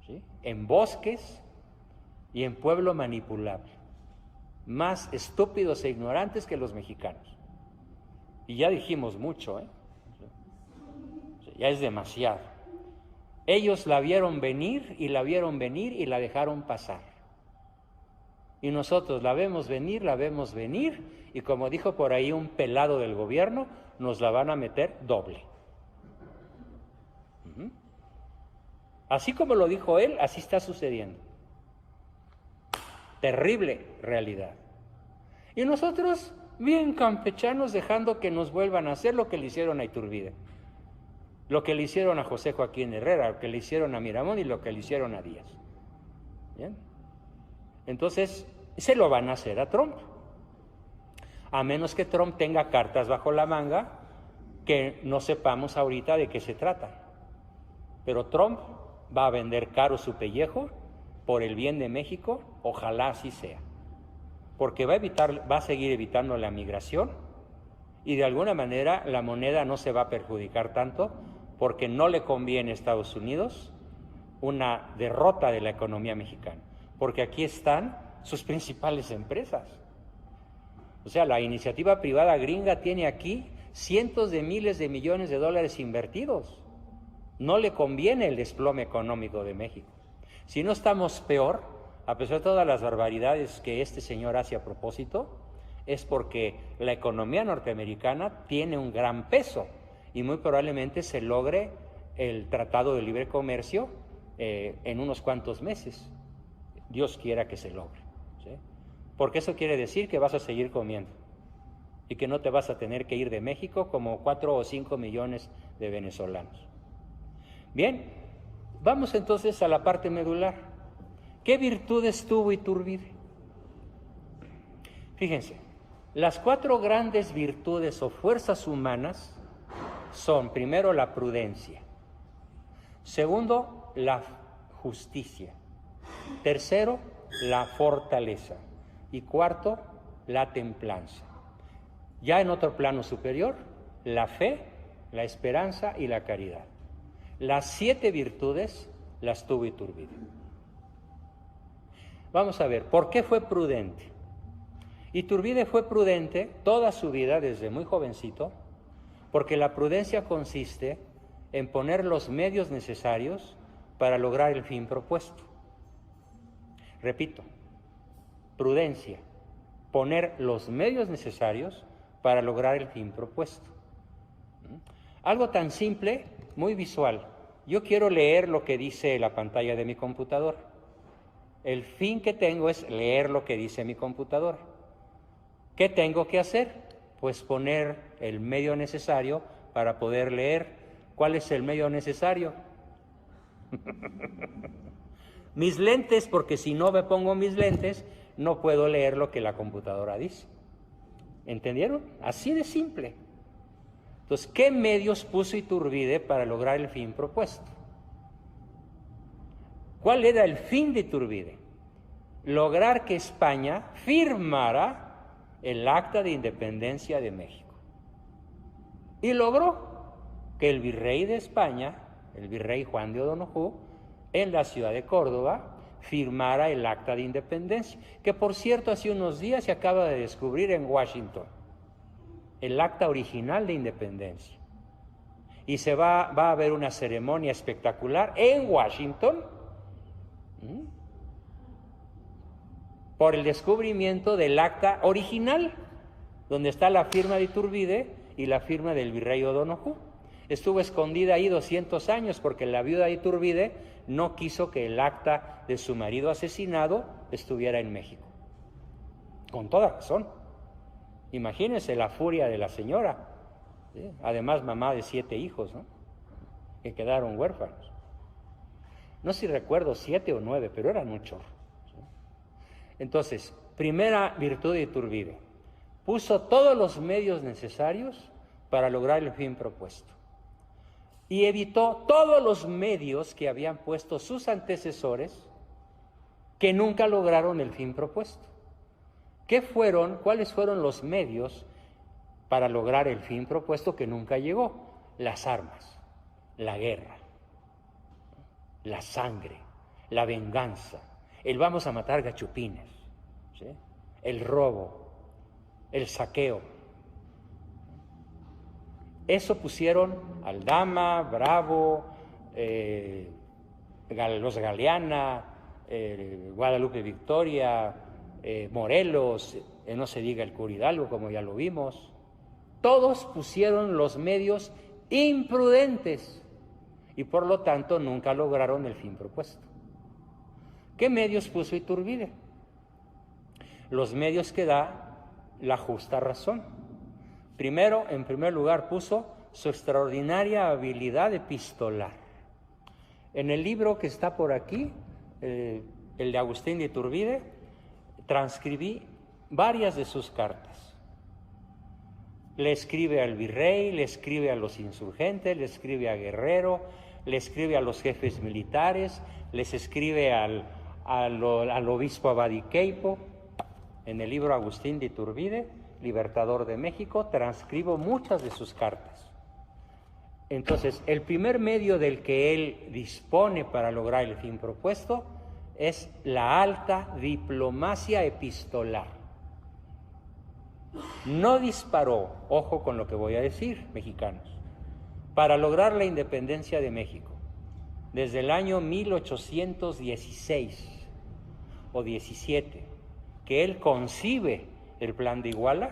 ¿sí? En bosques y en pueblo manipulable, más estúpidos e ignorantes que los mexicanos. Y ya dijimos mucho, ya es demasiado. Ellos la vieron venir y la dejaron pasar. Y nosotros la vemos venir, y como dijo por ahí un pelado del gobierno, nos la van a meter doble. Así como lo dijo él, así está sucediendo. Terrible realidad. Y nosotros, bien campechanos, dejando que nos vuelvan a hacer lo que le hicieron a Iturbide, lo que le hicieron a José Joaquín Herrera, lo que le hicieron a Miramón y lo que le hicieron a Díaz. ¿Bien? Entonces, se lo van a hacer a Trump. A menos que Trump tenga cartas bajo la manga que no sepamos ahorita de qué se trata. Pero Trump va a vender caro su pellejo por el bien de México, ojalá así sea. Porque va a seguir evitando la migración y de alguna manera la moneda no se va a perjudicar tanto porque no le conviene a Estados Unidos una derrota de la economía mexicana. Porque aquí están sus principales empresas. O sea, la iniciativa privada gringa tiene aquí cientos de miles de millones de dólares invertidos. No le conviene el desplome económico de México. Si no estamos peor, a pesar de todas las barbaridades que este señor hace a propósito, es porque la economía norteamericana tiene un gran peso y muy probablemente se logre el Tratado de Libre Comercio en unos cuantos meses. Dios quiera que se logre. ¿sí? Porque eso quiere decir que vas a seguir comiendo y que no te vas a tener que ir de México como 4 o 5 millones de venezolanos. Bien, vamos entonces a la parte medular. ¿Qué virtudes tuvo Iturbide? Fíjense, las 4 grandes virtudes o fuerzas humanas son, primero, la prudencia, segundo, la justicia, tercero, la fortaleza y cuarto, la templanza. Ya en otro plano superior, la fe, la esperanza y la caridad. Las 7 virtudes las tuvo Iturbide. Vamos a ver, ¿por qué fue prudente? Iturbide fue prudente toda su vida, desde muy jovencito, porque la prudencia consiste en poner los medios necesarios para lograr el fin propuesto. Repito, prudencia, poner los medios necesarios para lograr el fin propuesto. Algo tan simple, muy visual. Yo quiero leer lo que dice la pantalla de mi computadora. El fin que tengo es leer lo que dice mi computadora. ¿Qué tengo que hacer? Pues poner el medio necesario para poder leer. ¿Cuál es el medio necesario? Mis lentes, porque si no me pongo mis lentes, no puedo leer lo que la computadora dice. ¿Entendieron? Así de simple. Entonces, ¿qué medios puso Iturbide para lograr el fin propuesto? ¿Cuál era el fin de Iturbide? Lograr que España firmara el Acta de Independencia de México. Y logró que el virrey de España, el virrey Juan de O'Donojú, en la ciudad de Córdoba, firmara el Acta de Independencia, que por cierto hace unos días se acaba de descubrir en Washington, el acta original de independencia. Y va a haber una ceremonia espectacular en Washington por el descubrimiento del acta original, donde está la firma de Iturbide y la firma del virrey O'Donojú. Estuvo escondida ahí 200 años porque la viuda de Iturbide no quiso que el acta de su marido asesinado estuviera en México. Con toda razón. Imagínense la furia de la señora, ¿sí? Además mamá de 7 hijos, ¿no? Que quedaron huérfanos. No sé si recuerdo 7 o 9, pero eran un chorro, ¿sí? Entonces, primera virtud de Iturbide, puso todos los medios necesarios para lograr el fin propuesto y evitó todos los medios que habían puesto sus antecesores que nunca lograron el fin propuesto. ¿Cuáles fueron los medios para lograr el fin propuesto que nunca llegó? Las armas, la guerra, la sangre, la venganza, el vamos a matar gachupines, ¿sí? El robo, el saqueo. Eso pusieron Aldama, Bravo, los Galeana, Guadalupe Victoria, Morelos, no se diga el Cura Hidalgo, como ya lo vimos. Todos pusieron los medios imprudentes y por lo tanto nunca lograron el fin propuesto. ¿Qué medios puso Iturbide? Los medios que da la justa razón. Primero, en primer lugar, puso su extraordinaria habilidad epistolar. En el libro que está por aquí, el de Agustín de Iturbide, transcribí varias de sus cartas. Le escribe al virrey, le escribe a los insurgentes, le escribe a Guerrero, le escribe a los jefes militares, les escribe al obispo Abadiqueipo. En el libro Agustín de Iturbide, Libertador de México, transcribo muchas de sus cartas. Entonces, el primer medio del que él dispone para lograr el fin propuesto es la alta diplomacia epistolar. No disparó, ojo con lo que voy a decir, mexicanos, para lograr la independencia de México, desde el año 1816 o 17, que él concibe el plan de Iguala,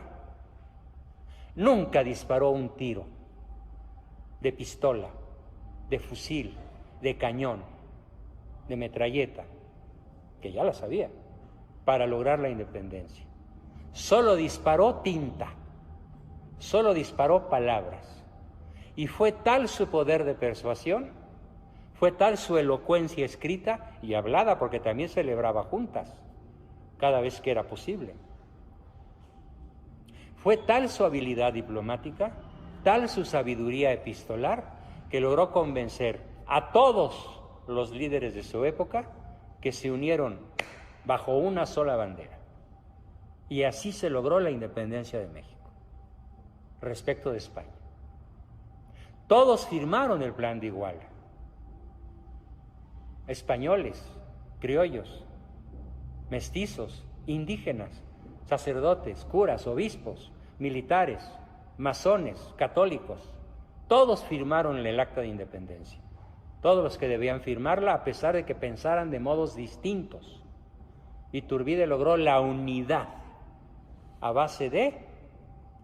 nunca disparó un tiro de pistola, de fusil, de cañón, de metralleta, que ya la sabía, para lograr la independencia. Solo disparó tinta, solo disparó palabras. Y fue tal su poder de persuasión, fue tal su elocuencia escrita y hablada, porque también celebraba juntas cada vez que era posible. Fue tal su habilidad diplomática, tal su sabiduría epistolar, que logró convencer a todos los líderes de su época que se unieron bajo una sola bandera. Y así se logró la independencia de México respecto de España. Todos firmaron el Plan de Iguala. Españoles, criollos, mestizos, indígenas, sacerdotes, curas, obispos, militares, masones, católicos, todos firmaron el Acta de Independencia. Todos los que debían firmarla, a pesar de que pensaran de modos distintos. Iturbide logró la unidad a base de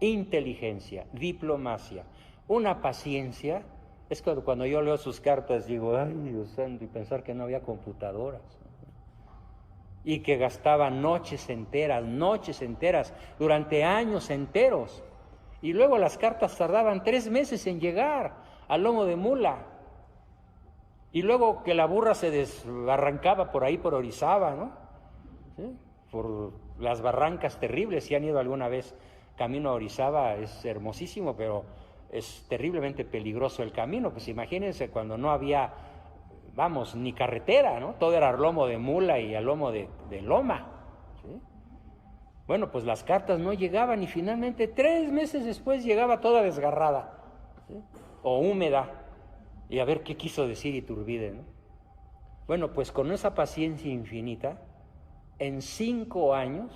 inteligencia, diplomacia, una paciencia. Es que cuando yo leo sus cartas digo, ay Dios santo, y pensar que no había computadoras, y que gastaba noches enteras, durante años enteros, y luego las cartas tardaban 3 meses en llegar al lomo de mula, y luego que la burra se desbarrancaba por ahí por Orizaba, ¿no? ¿Sí? Por las barrancas terribles. Si han ido alguna vez camino a Orizaba, es hermosísimo, pero es terriblemente peligroso el camino. Pues imagínense cuando no había, vamos, ni carretera, ¿no? Todo era lomo de mula y a lomo de loma, ¿sí? Bueno, pues las cartas no llegaban y finalmente 3 meses después llegaba toda desgarrada, ¿sí? O húmeda. Y a ver qué quiso decir Iturbide, ¿no? Bueno, pues con esa paciencia infinita, en 5 años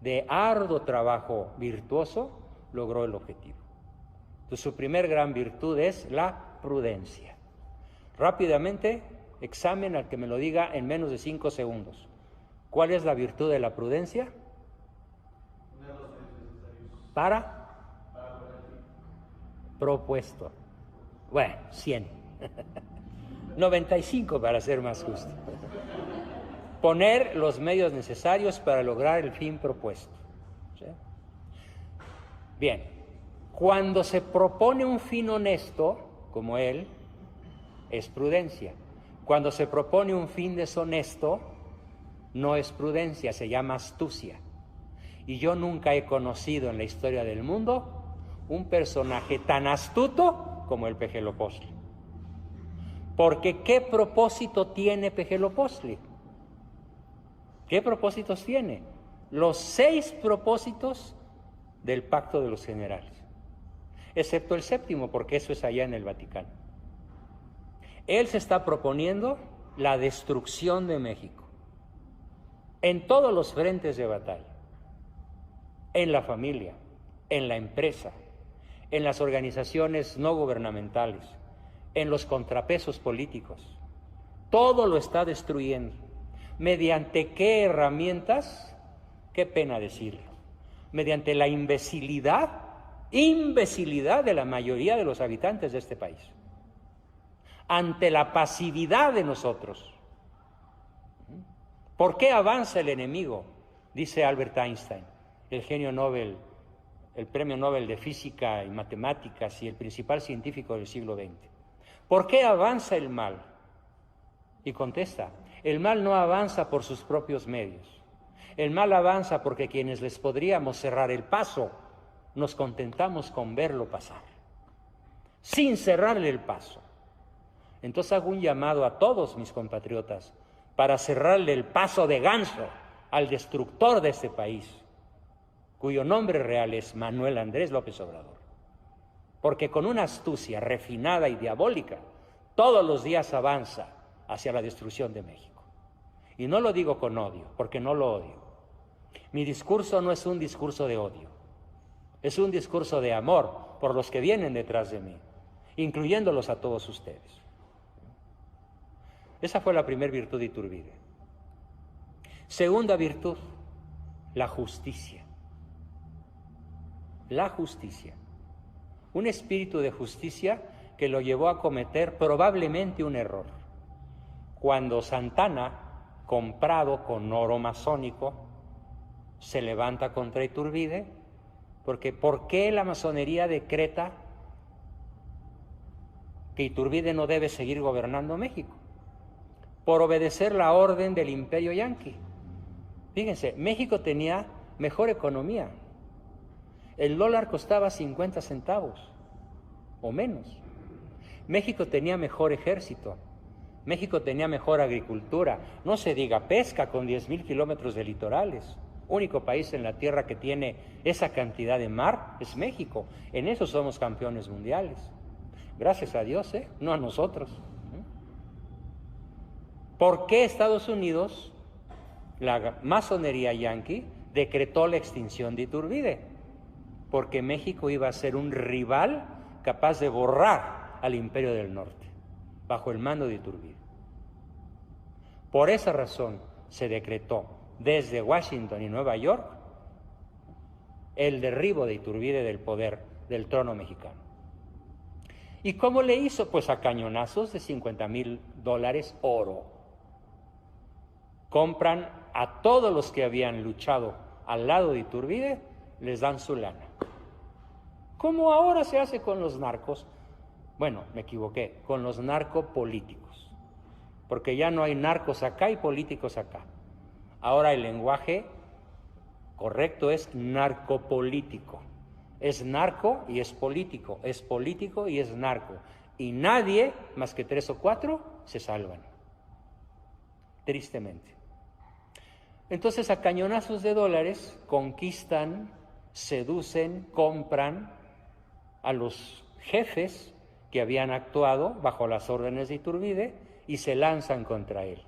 de arduo trabajo virtuoso, logró el objetivo. Entonces, su primer gran virtud es la prudencia. Rápidamente, examen al que me lo diga en menos de 5 segundos. ¿Cuál es la virtud de la prudencia? Para propuesto. Bueno, 100. 95 para ser más justo. Poner los medios necesarios para lograr el fin propuesto. ¿Sí? Bien, cuando se propone un fin honesto, como él, es prudencia. Cuando se propone un fin deshonesto, no es prudencia, se llama astucia. Y yo nunca he conocido en la historia del mundo un personaje tan astuto como el Pejelopostli. Porque ¿qué propósito tiene Pejelopostli? ¿Qué propósitos tiene? Los 6 propósitos del Pacto de los Generales, excepto el 7º, porque eso es allá en el Vaticano. Él se está proponiendo la destrucción de México en todos los frentes de batalla, en la familia, en la empresa, en las organizaciones no gubernamentales, en los contrapesos políticos. Todo lo está destruyendo. ¿Mediante qué herramientas? Qué pena decirlo. Mediante la imbecilidad de la mayoría de los habitantes de este país. Ante la pasividad de nosotros. ¿Por qué avanza el enemigo? Dice Albert Einstein, el genio Nobel, el premio Nobel de Física y Matemáticas y el principal científico del siglo XX. ¿Por qué avanza el mal? Y contesta, el mal no avanza por sus propios medios. El mal avanza porque quienes les podríamos cerrar el paso, nos contentamos con verlo pasar, sin cerrarle el paso. Entonces hago un llamado a todos mis compatriotas para cerrarle el paso de ganso al destructor de este país, cuyo nombre real es Manuel Andrés López Obrador. Porque con una astucia refinada y diabólica, todos los días avanza hacia la destrucción de México. Y no lo digo con odio, porque no lo odio. Mi discurso no es un discurso de odio, es un discurso de amor por los que vienen detrás de mí, incluyéndolos a todos ustedes. Esa fue la primera virtud de Iturbide. Segunda virtud, la justicia. La justicia. Un espíritu de justicia que lo llevó a cometer probablemente un error. Cuando Santana comprado con oro masónico, se levanta contra Iturbide, porque ¿por qué la masonería decreta que Iturbide no debe seguir gobernando México? Por obedecer la orden del Imperio Yanqui. Fíjense, México tenía mejor economía. El dólar costaba 50 centavos o menos. México tenía mejor ejército. México tenía mejor agricultura. No se diga pesca con 10,000 kilómetros de litorales. Único país en la tierra que tiene esa cantidad de mar es México. En eso somos campeones mundiales. Gracias a Dios, no a nosotros. ¿Por qué Estados Unidos, la masonería yanqui, decretó la extinción de Iturbide? Porque México iba a ser un rival capaz de borrar al Imperio del Norte, bajo el mando de Iturbide. Por esa razón se decretó desde Washington y Nueva York el derribo de Iturbide del poder, del trono mexicano. ¿Y cómo le hizo? Pues a cañonazos de $50,000 oro. Compran a todos los que habían luchado al lado de Iturbide, les dan su lana. ¿Cómo ahora se hace con los narcos? Bueno, me equivoqué, con los narcopolíticos, porque ya no hay narcos acá y políticos acá. Ahora el lenguaje correcto es narcopolítico. Es narco y es político y es narco. Y nadie, más que 3 o 4, se salvan. Tristemente. Entonces, a cañonazos de dólares conquistan, seducen, compran a los jefes que habían actuado bajo las órdenes de Iturbide y se lanzan contra él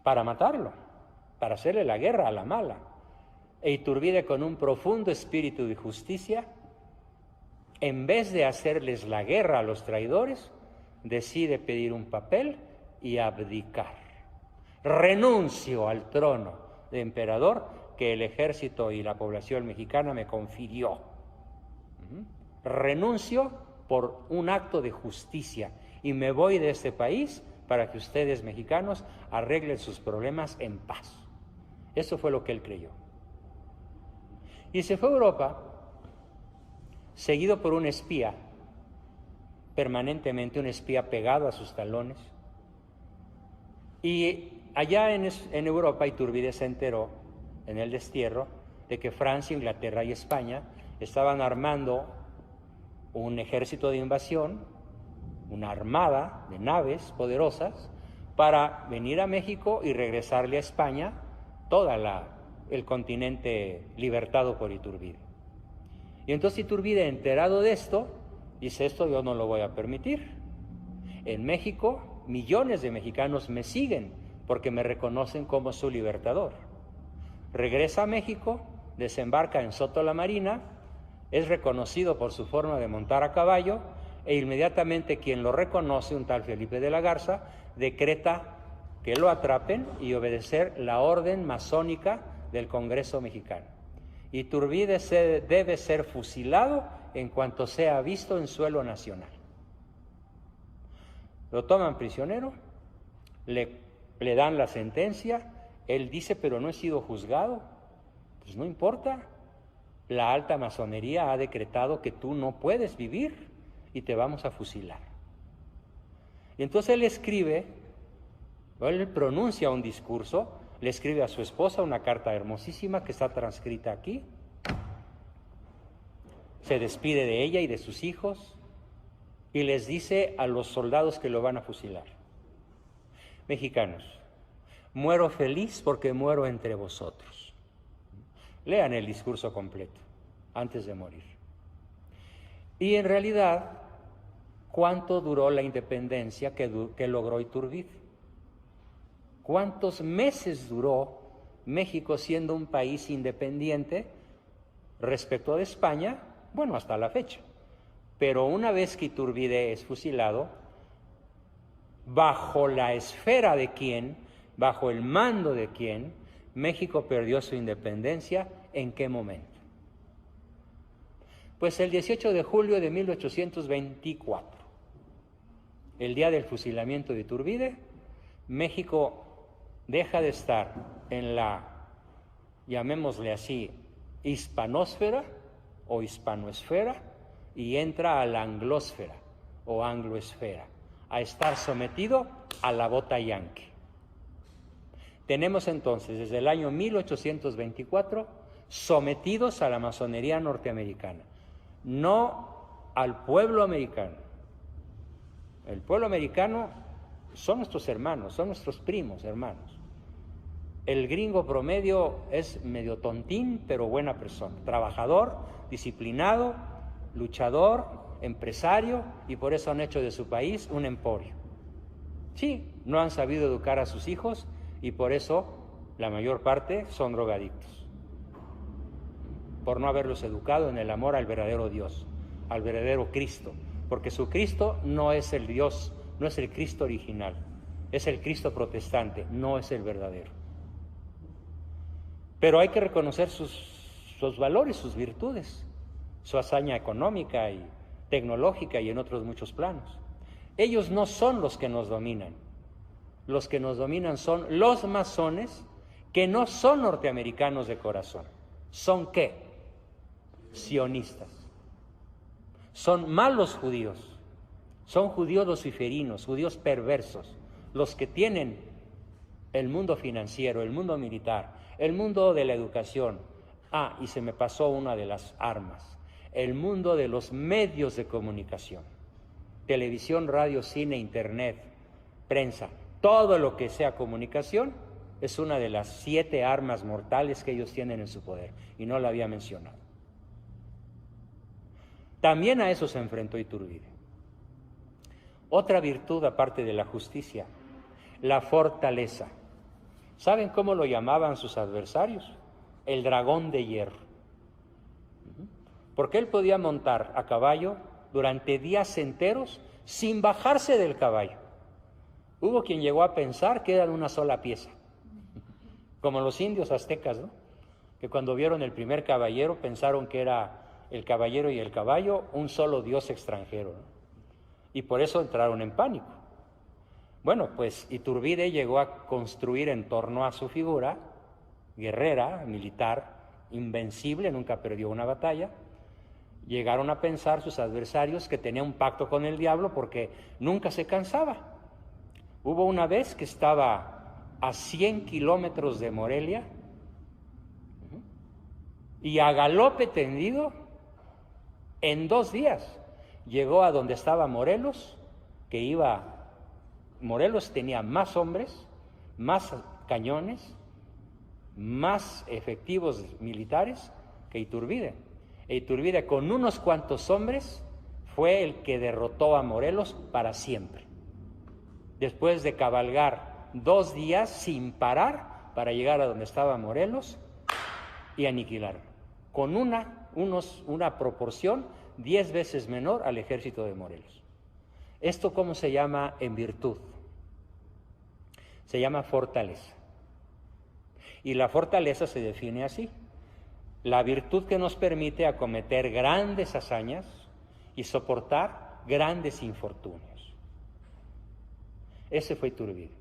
para matarlo, para hacerle la guerra a la mala. E Iturbide, con un profundo espíritu de justicia, en vez de hacerles la guerra a los traidores, decide pedir un papel y abdicar. Renuncio al trono de emperador que el ejército y la población mexicana me confirió. Renuncio por un acto de justicia y me voy de este país para que ustedes, mexicanos, arreglen sus problemas en paz. Eso fue lo que él creyó. Y se fue a Europa, seguido por un espía, permanentemente un espía pegado a sus talones. Y allá en Europa, Iturbide se enteró, en el destierro, de que Francia, Inglaterra y España estaban armando un ejército de invasión, una armada de naves poderosas, para venir a México y regresarle a España todo el continente libertado por Iturbide. Y entonces Iturbide, enterado de esto, dice: esto yo no lo voy a permitir. En México, millones de mexicanos me siguen porque me reconocen como su libertador. Regresa a México, desembarca en Soto la Marina, es reconocido por su forma de montar a caballo e inmediatamente quien lo reconoce, un tal Felipe de la Garza, decreta que lo atrapen y obedecer la orden masónica del Congreso mexicano. Iturbide debe ser fusilado en cuanto sea visto en suelo nacional. Lo toman prisionero, le dan la sentencia, él dice: pero no he sido juzgado. Pues no importa, la alta masonería ha decretado que tú no puedes vivir y te vamos a fusilar. Y entonces él escribe, él pronuncia un discurso, le escribe a su esposa una carta hermosísima que está transcrita aquí, se despide de ella y de sus hijos y les dice a los soldados que lo van a fusilar: mexicanos, muero feliz porque muero entre vosotros. Lean el discurso completo antes de morir. Y en realidad, ¿cuánto duró la independencia que logró Iturbide? ¿Cuántos meses duró México siendo un país independiente respecto de España? Bueno, hasta la fecha. Pero una vez que Iturbide es fusilado, ¿bajo la esfera de quién, bajo el mando de quién, México perdió su independencia? ¿En qué momento? Pues el 18 de julio de 1824, el día del fusilamiento de Iturbide, México deja de estar en la, llamémosle así, hispanósfera o hispanoesfera y entra a la anglósfera o angloesfera, a estar sometido a la bota yanqui. Tenemos entonces desde el año 1824 sometidos a la masonería norteamericana, no al pueblo americano. El pueblo americano son nuestros hermanos, son nuestros primos hermanos. El gringo promedio es medio tontín, pero buena persona, trabajador, disciplinado, luchador, empresario, y por eso han hecho de su país un emporio. Sí, no han sabido educar a sus hijos y por eso la mayor parte son drogadictos, por no haberlos educado en el amor al verdadero Dios, al verdadero Cristo, porque su Cristo no es el Dios, no es el Cristo original, es el Cristo protestante, no es el verdadero. Pero hay que reconocer sus valores, sus virtudes, su hazaña económica y tecnológica y en otros muchos planos. Ellos no son los que nos dominan. Los que nos dominan son los masones, que no son norteamericanos de corazón. ¿Son qué? Sionistas. Son malos judíos. Son judíos luciferinos, judíos perversos, los que tienen el mundo financiero, el mundo militar, el mundo de la educación. Ah, y se me pasó una de las armas, el mundo de los medios de comunicación, televisión, radio, cine, internet, prensa, todo lo que sea comunicación es una de las 7 armas mortales que ellos tienen en su poder, y no la había mencionado. También a eso se enfrentó Iturbide. Otra virtud aparte de la justicia, la fortaleza. ¿Saben cómo lo llamaban sus adversarios? El dragón de hierro. Porque él podía montar a caballo durante días enteros sin bajarse del caballo. Hubo quien llegó a pensar que eran una sola pieza, como los indios aztecas, ¿no? Que cuando vieron el primer caballero pensaron que era el caballero y el caballo un solo dios extranjero, ¿no? Y por eso entraron en pánico. Bueno, pues Iturbide llegó a construir en torno a su figura, guerrera, militar, invencible, nunca perdió una batalla. Llegaron a pensar sus adversarios que tenía un pacto con el diablo porque nunca se cansaba. Hubo una vez que estaba a 100 kilómetros de Morelia y a galope tendido, en 2 días, llegó a donde estaba Morelos, Morelos tenía más hombres, más cañones, más efectivos militares que Iturbide. E Iturbide con unos cuantos hombres fue el que derrotó a Morelos para siempre. Después de cabalgar 2 días sin parar para llegar a donde estaba Morelos y aniquilarlo, con una proporción 10 veces menor al ejército de Morelos. ¿Esto cómo se llama en virtud? Se llama fortaleza. Y la fortaleza se define así: la virtud que nos permite acometer grandes hazañas y soportar grandes infortunios. Ese fue Iturbide.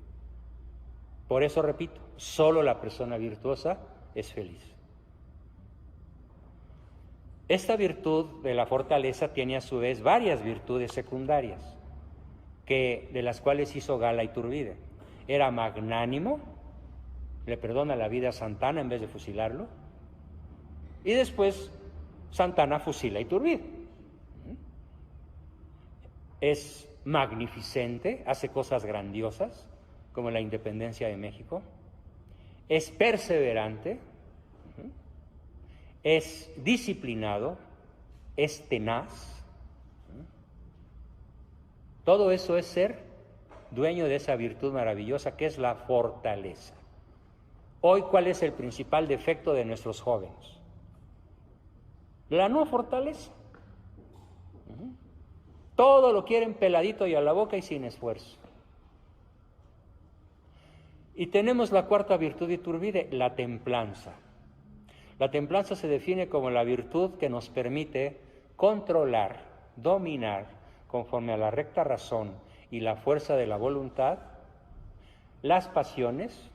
Por eso repito, solo la persona virtuosa es feliz. Esta virtud de la fortaleza tiene a su vez varias virtudes secundarias, de las cuales hizo gala Iturbide. Era magnánimo, le perdona la vida a Santana en vez de fusilarlo, y después Santana fusila a Iturbide. Es magnificente, hace cosas grandiosas, como la independencia de México. Es perseverante, es disciplinado, es tenaz. Todo eso es ser dueño de esa virtud maravillosa que es la fortaleza. Hoy, ¿cuál es el principal defecto de nuestros jóvenes? La no fortaleza. Todo lo quieren peladito y a la boca y sin esfuerzo. Y tenemos la cuarta virtud de Iturbide, la templanza. La templanza se define como la virtud que nos permite controlar, dominar, conforme a la recta razón y la fuerza de la voluntad, las pasiones,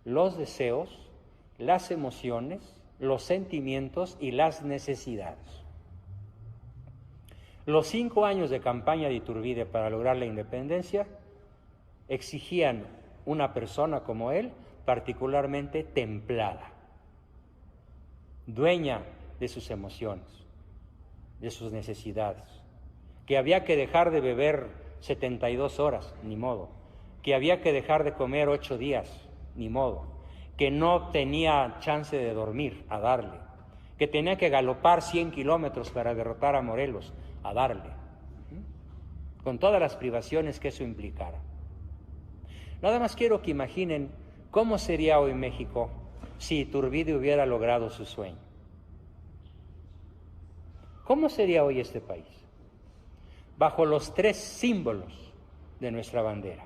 los deseos, las emociones, los sentimientos y las necesidades. Los 5 años de campaña de Iturbide para lograr la independencia exigían una persona como él, particularmente templada, dueña de sus emociones, de sus necesidades, que había que dejar de beber 72 horas, ni modo, que había que dejar de comer 8 días, ni modo, que no tenía chance de dormir, a darle, que tenía que galopar 100 kilómetros para derrotar a Morelos, a darle, con todas las privaciones que eso implicara. Nada más quiero que imaginen cómo sería hoy México si Iturbide hubiera logrado su sueño. ¿Cómo sería hoy este país? Bajo los 3 símbolos de nuestra bandera: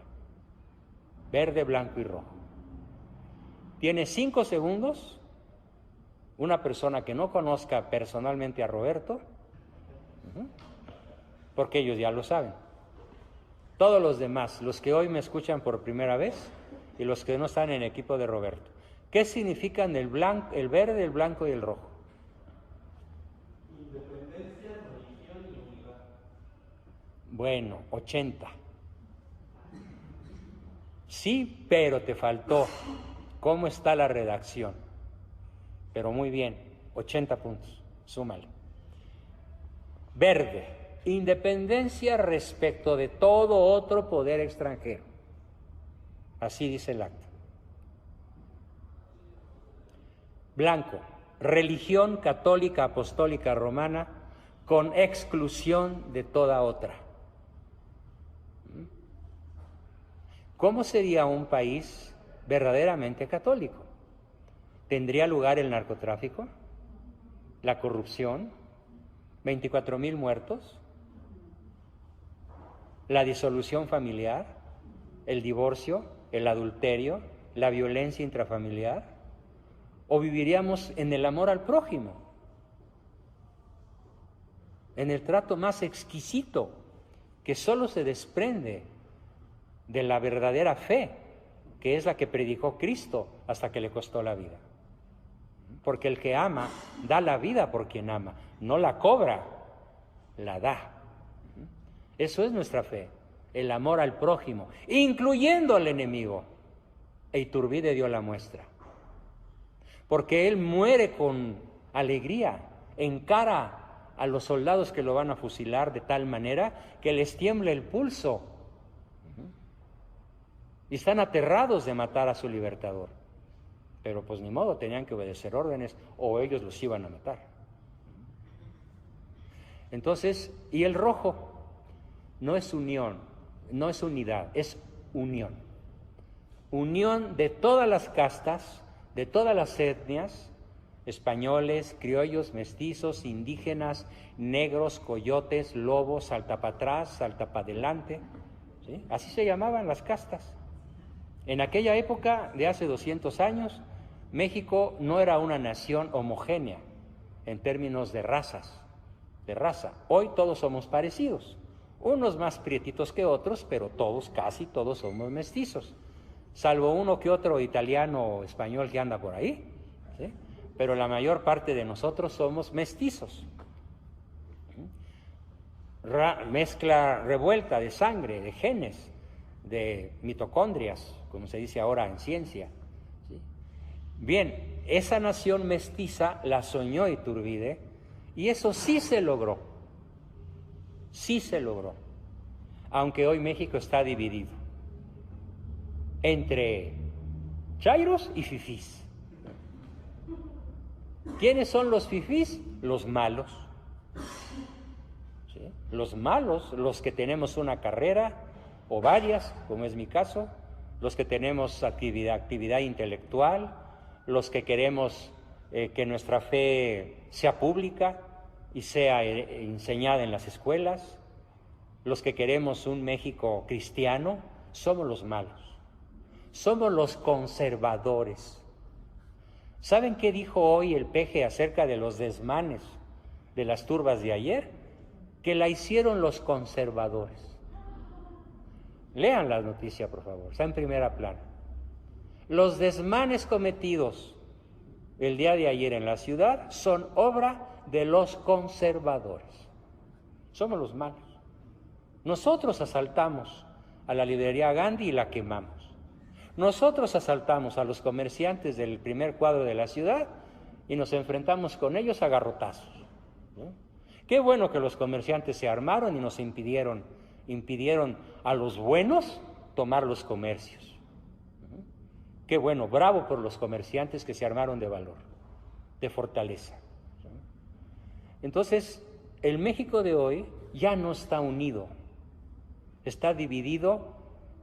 verde, blanco y rojo. Tiene 5 segundos una persona que no conozca personalmente a Roberto, porque ellos ya lo saben. Todos los demás, los que hoy me escuchan por primera vez y los que no están en el equipo de Roberto, ¿qué significan el verde, el blanco y el rojo? Independencia, religión y unidad. Bueno, 80. Sí, pero te faltó. ¿Cómo está la redacción? Pero muy bien, 80 puntos, súmale. Verde, independencia respecto de todo otro poder extranjero. Así dice el acta. Blanco, religión católica apostólica romana con exclusión de toda otra. ¿Cómo sería un país verdaderamente católico? ¿Tendría lugar el narcotráfico, la corrupción, 24,000 muertos, la disolución familiar, el divorcio, el adulterio, la violencia intrafamiliar? ¿O viviríamos en el amor al prójimo, en el trato más exquisito que solo se desprende de la verdadera fe, que es la que predicó Cristo hasta que le costó la vida? Porque el que ama da la vida por quien ama, no la cobra, la da. Eso es nuestra fe, el amor al prójimo, incluyendo al enemigo. E Iturbide dio la muestra, porque él muere con alegría, encara a los soldados que lo van a fusilar de tal manera que les tiembla el pulso y están aterrados de matar a su libertador. Pero pues ni modo, tenían que obedecer órdenes o ellos los iban a matar. Entonces, y el rojo no es unión, no es unidad, es unión. Unión de todas las castas, de todas las etnias, españoles, criollos, mestizos, indígenas, negros, coyotes, lobos, salta para atrás, salta para adelante, ¿sí? Así se llamaban las castas. En aquella época de hace 200 años, México no era una nación homogénea en términos de razas, de raza. Hoy todos somos parecidos, unos más prietitos que otros, pero todos, casi todos somos mestizos, salvo uno que otro italiano o español que anda por ahí, ¿sí? Pero la mayor parte de nosotros somos mestizos. Mezcla revuelta de sangre, de genes, de mitocondrias, como se dice ahora en ciencia, ¿sí? Bien, esa nación mestiza la soñó Iturbide y eso sí se logró, aunque hoy México está dividido entre chairos y fifís. ¿Quiénes son los fifís? Los malos, ¿sí? Los malos, los que tenemos una carrera o varias, como es mi caso, los que tenemos actividad intelectual, los que queremos que nuestra fe sea pública y sea enseñada en las escuelas, los que queremos un México cristiano, somos los malos, somos los conservadores. ¿Saben qué dijo hoy el Peje acerca de los desmanes de las turbas de ayer? Que la hicieron los conservadores. Lean la noticia, por favor, está en primera plana. Los desmanes cometidos el día de ayer en la ciudad son obra de los conservadores. Somos los malos. Nosotros asaltamos a la librería Gandhi y la quemamos. Nosotros asaltamos a los comerciantes del primer cuadro de la ciudad y nos enfrentamos con ellos a garrotazos, ¿no? Qué bueno que los comerciantes se armaron y nos impidieron a los buenos tomar los comercios. Qué bueno, bravo por los comerciantes que se armaron de valor, de fortaleza. Entonces, el México de hoy ya no está unido, está dividido,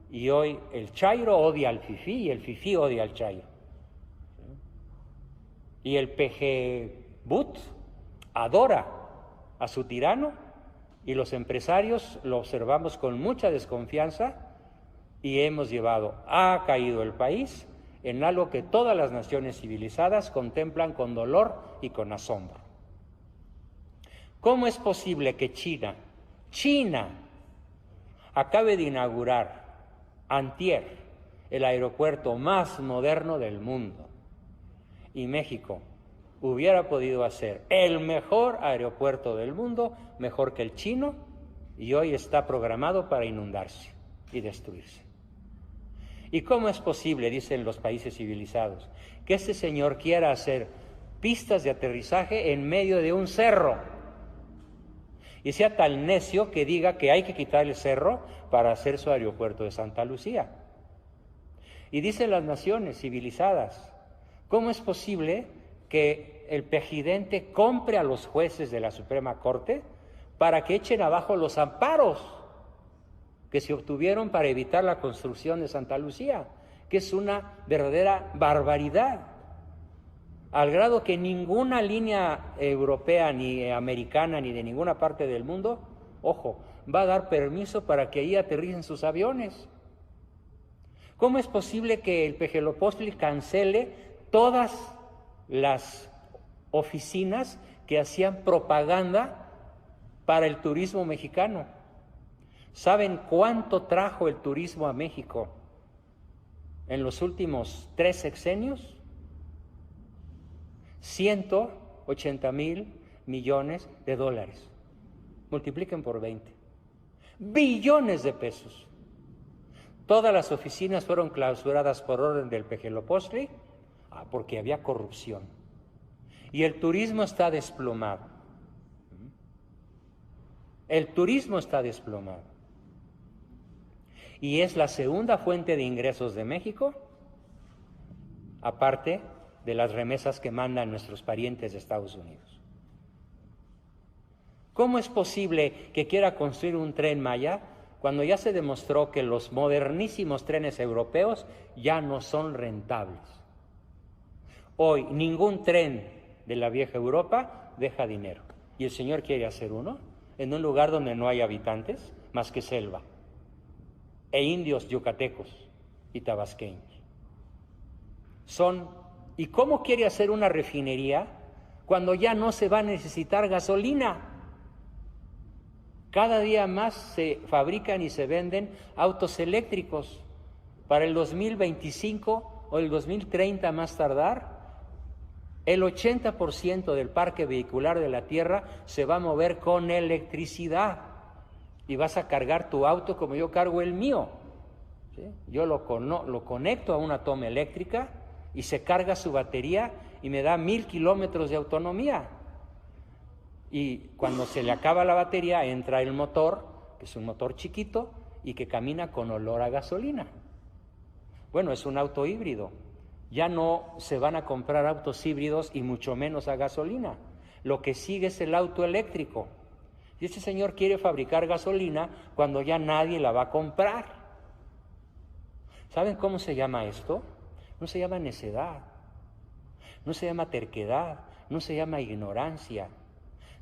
y hoy el chairo odia al fifí y el fifí odia al chairo. Y el PG-But adora a su tirano y los empresarios lo observamos con mucha desconfianza y ha caído el país en algo que todas las naciones civilizadas contemplan con dolor y con asombro. ¿Cómo es posible que China acabe de inaugurar antier el aeropuerto más moderno del mundo y México hubiera podido hacer el mejor aeropuerto del mundo, mejor que el chino, y hoy está programado para inundarse y destruirse? ¿Y cómo es posible, dicen los países civilizados, que este señor quiera hacer pistas de aterrizaje en medio de un cerro y sea tan necio que diga que hay que quitar el cerro para hacer su aeropuerto de Santa Lucía? Y dicen las naciones civilizadas, ¿cómo es posible que el presidente compre a los jueces de la Suprema Corte para que echen abajo los amparos que se obtuvieron para evitar la construcción de Santa Lucía, que es una verdadera barbaridad, al grado que ninguna línea europea, ni americana, ni de ninguna parte del mundo, ojo, va a dar permiso para que ahí aterricen sus aviones? ¿Cómo es posible que el Pejelopóstli cancele todas las oficinas que hacían propaganda para el turismo mexicano? ¿Saben cuánto trajo el turismo a México en los últimos 3 sexenios? 180,000 millones de dólares. Multipliquen por 20. Billones de pesos. Todas las oficinas fueron clausuradas por orden del Pejelopóstli porque había corrupción. Y el turismo está desplomado. El turismo está desplomado. Y es la segunda fuente de ingresos de México, aparte de las remesas que mandan nuestros parientes de Estados Unidos. ¿Cómo es posible que quiera construir un tren Maya cuando ya se demostró que los modernísimos trenes europeos ya no son rentables? Hoy ningún tren de la vieja Europa deja dinero. Y el señor quiere hacer uno en un lugar donde no hay habitantes más que selva e indios yucatecos y tabasqueños. ¿Y cómo quiere hacer una refinería cuando ya no se va a necesitar gasolina? Cada día más se fabrican y se venden autos eléctricos. Para el 2025 o el 2030 más tardar, el 80% del parque vehicular de la Tierra se va a mover con electricidad y vas a cargar tu auto como yo cargo el mío, ¿sí? Yo lo conecto a una toma eléctrica y se carga su batería y me da 1000 kilómetros de autonomía. Y cuando se le acaba la batería entra el motor, que es un motor chiquito y que camina con olor a gasolina. Bueno, es un auto híbrido. Ya no se van a comprar autos híbridos y mucho menos a gasolina. Lo que sigue es el auto eléctrico. Y este señor quiere fabricar gasolina cuando ya nadie la va a comprar. ¿Saben cómo se llama esto? No se llama necedad, no se llama terquedad, no se llama ignorancia.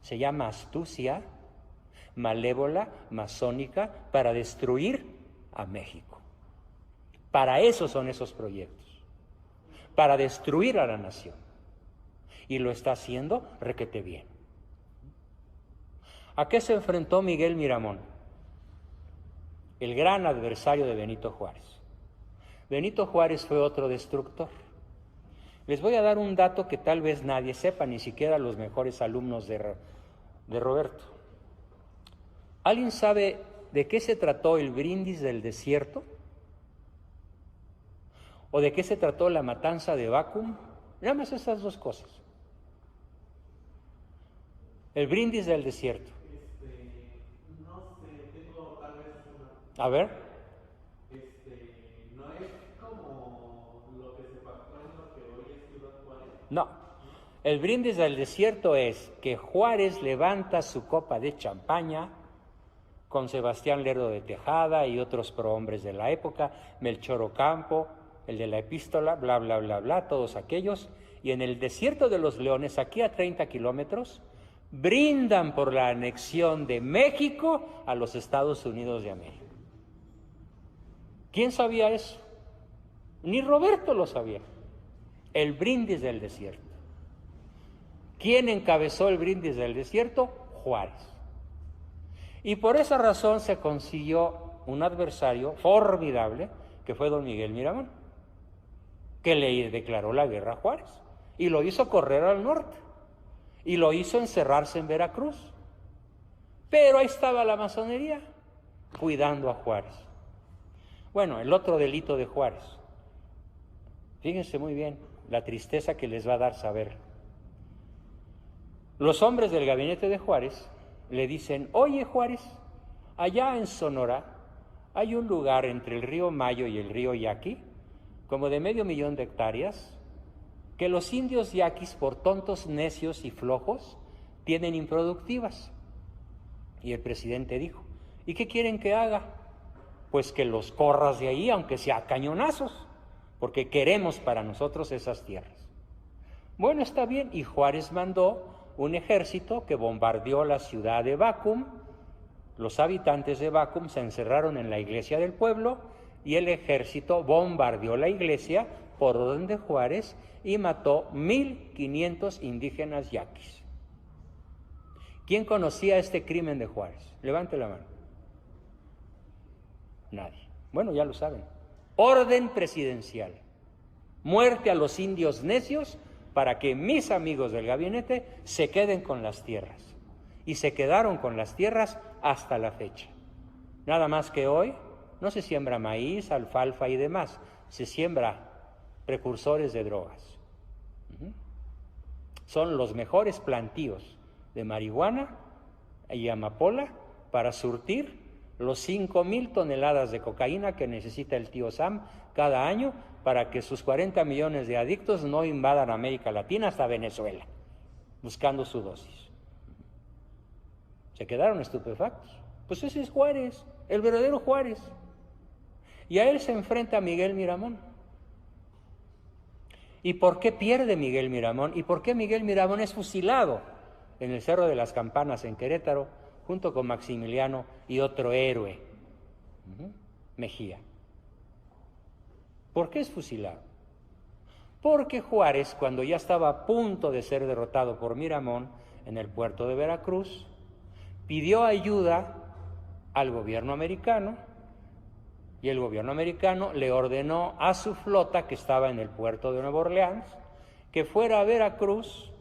Se llama astucia malévola, masónica, para destruir a México. Para eso son esos proyectos, para destruir a la nación. Y lo está haciendo requete bien. ¿A qué se enfrentó Miguel Miramón? el gran adversario de Benito Juárez. Benito Juárez fue otro destructor. Les voy a dar un dato que tal vez nadie sepa, ni siquiera los mejores alumnos de Roberto. ¿Alguien sabe de qué se trató el brindis del desierto? ¿O de qué se trató la matanza de Bacum? Nada más esas dos cosas. El brindis del desierto. No sé, tengo tal vez una. A ver. No es como lo que se pactó en lo que hoy es Ciudad Juárez. No. El brindis del desierto es que Juárez levanta su copa de champaña con Sebastián Lerdo de Tejada y otros prohombres de la época, Melchor Ocampo, el de la epístola, bla, bla, bla, bla, todos aquellos, y en el desierto de los Leones, aquí a 30 kilómetros, brindan por la anexión de México a los Estados Unidos de América. ¿Quién sabía eso? Ni Roberto lo sabía. El brindis del desierto. ¿Quién encabezó el brindis del desierto? Juárez. Y por esa razón se consiguió un adversario formidable, que fue don Miguel Miramón, que le declaró la guerra a Juárez y lo hizo correr al norte y lo hizo encerrarse en Veracruz. Pero ahí estaba la masonería cuidando a Juárez. Bueno, el otro delito de Juárez. Fíjense muy bien la tristeza que les va a dar saber. Los hombres del gabinete de Juárez le dicen: oye Juárez, allá en Sonora hay un lugar entre el río Mayo y el río Yaqui, como de 500,000 de hectáreas, que los indios yaquis, por tontos, necios y flojos, tienen improductivas. Y el presidente dijo: ¿y qué quieren que haga? Pues que los corras de ahí, aunque sea a cañonazos, porque queremos para nosotros esas tierras. Bueno, está bien, y Juárez mandó un ejército que bombardeó la ciudad de Bacum. Los habitantes de Bacum se encerraron en la iglesia del pueblo y el ejército bombardeó la iglesia por orden de Juárez y mató 1,500 indígenas yaquis. ¿Quién conocía este crimen de Juárez? Levante la mano. Nadie. Bueno, ya lo saben. Orden presidencial. Muerte a los indios necios para que mis amigos del gabinete se queden con las tierras. Y se quedaron con las tierras hasta la fecha. Nada más que hoy no se siembra maíz, alfalfa y demás, se siembra precursores de drogas. Son los mejores plantíos de marihuana y amapola para surtir los 5,000 toneladas de cocaína que necesita el tío Sam cada año para que sus 40 millones de adictos no invadan América Latina hasta Venezuela, buscando su dosis. Se quedaron estupefactos. Pues ese es Juárez, el verdadero Juárez. Y a él se enfrenta Miguel Miramón. ¿Y por qué pierde Miguel Miramón? ¿Y por qué Miguel Miramón es fusilado en el Cerro de las Campanas en Querétaro, junto con Maximiliano y otro héroe, Mejía? ¿Por qué es fusilado? Porque Juárez, cuando ya estaba a punto de ser derrotado por Miramón en el puerto de Veracruz, pidió ayuda al gobierno americano, y el gobierno americano le ordenó a su flota, que estaba en el puerto de Nueva Orleans, que fuera a Veracruz.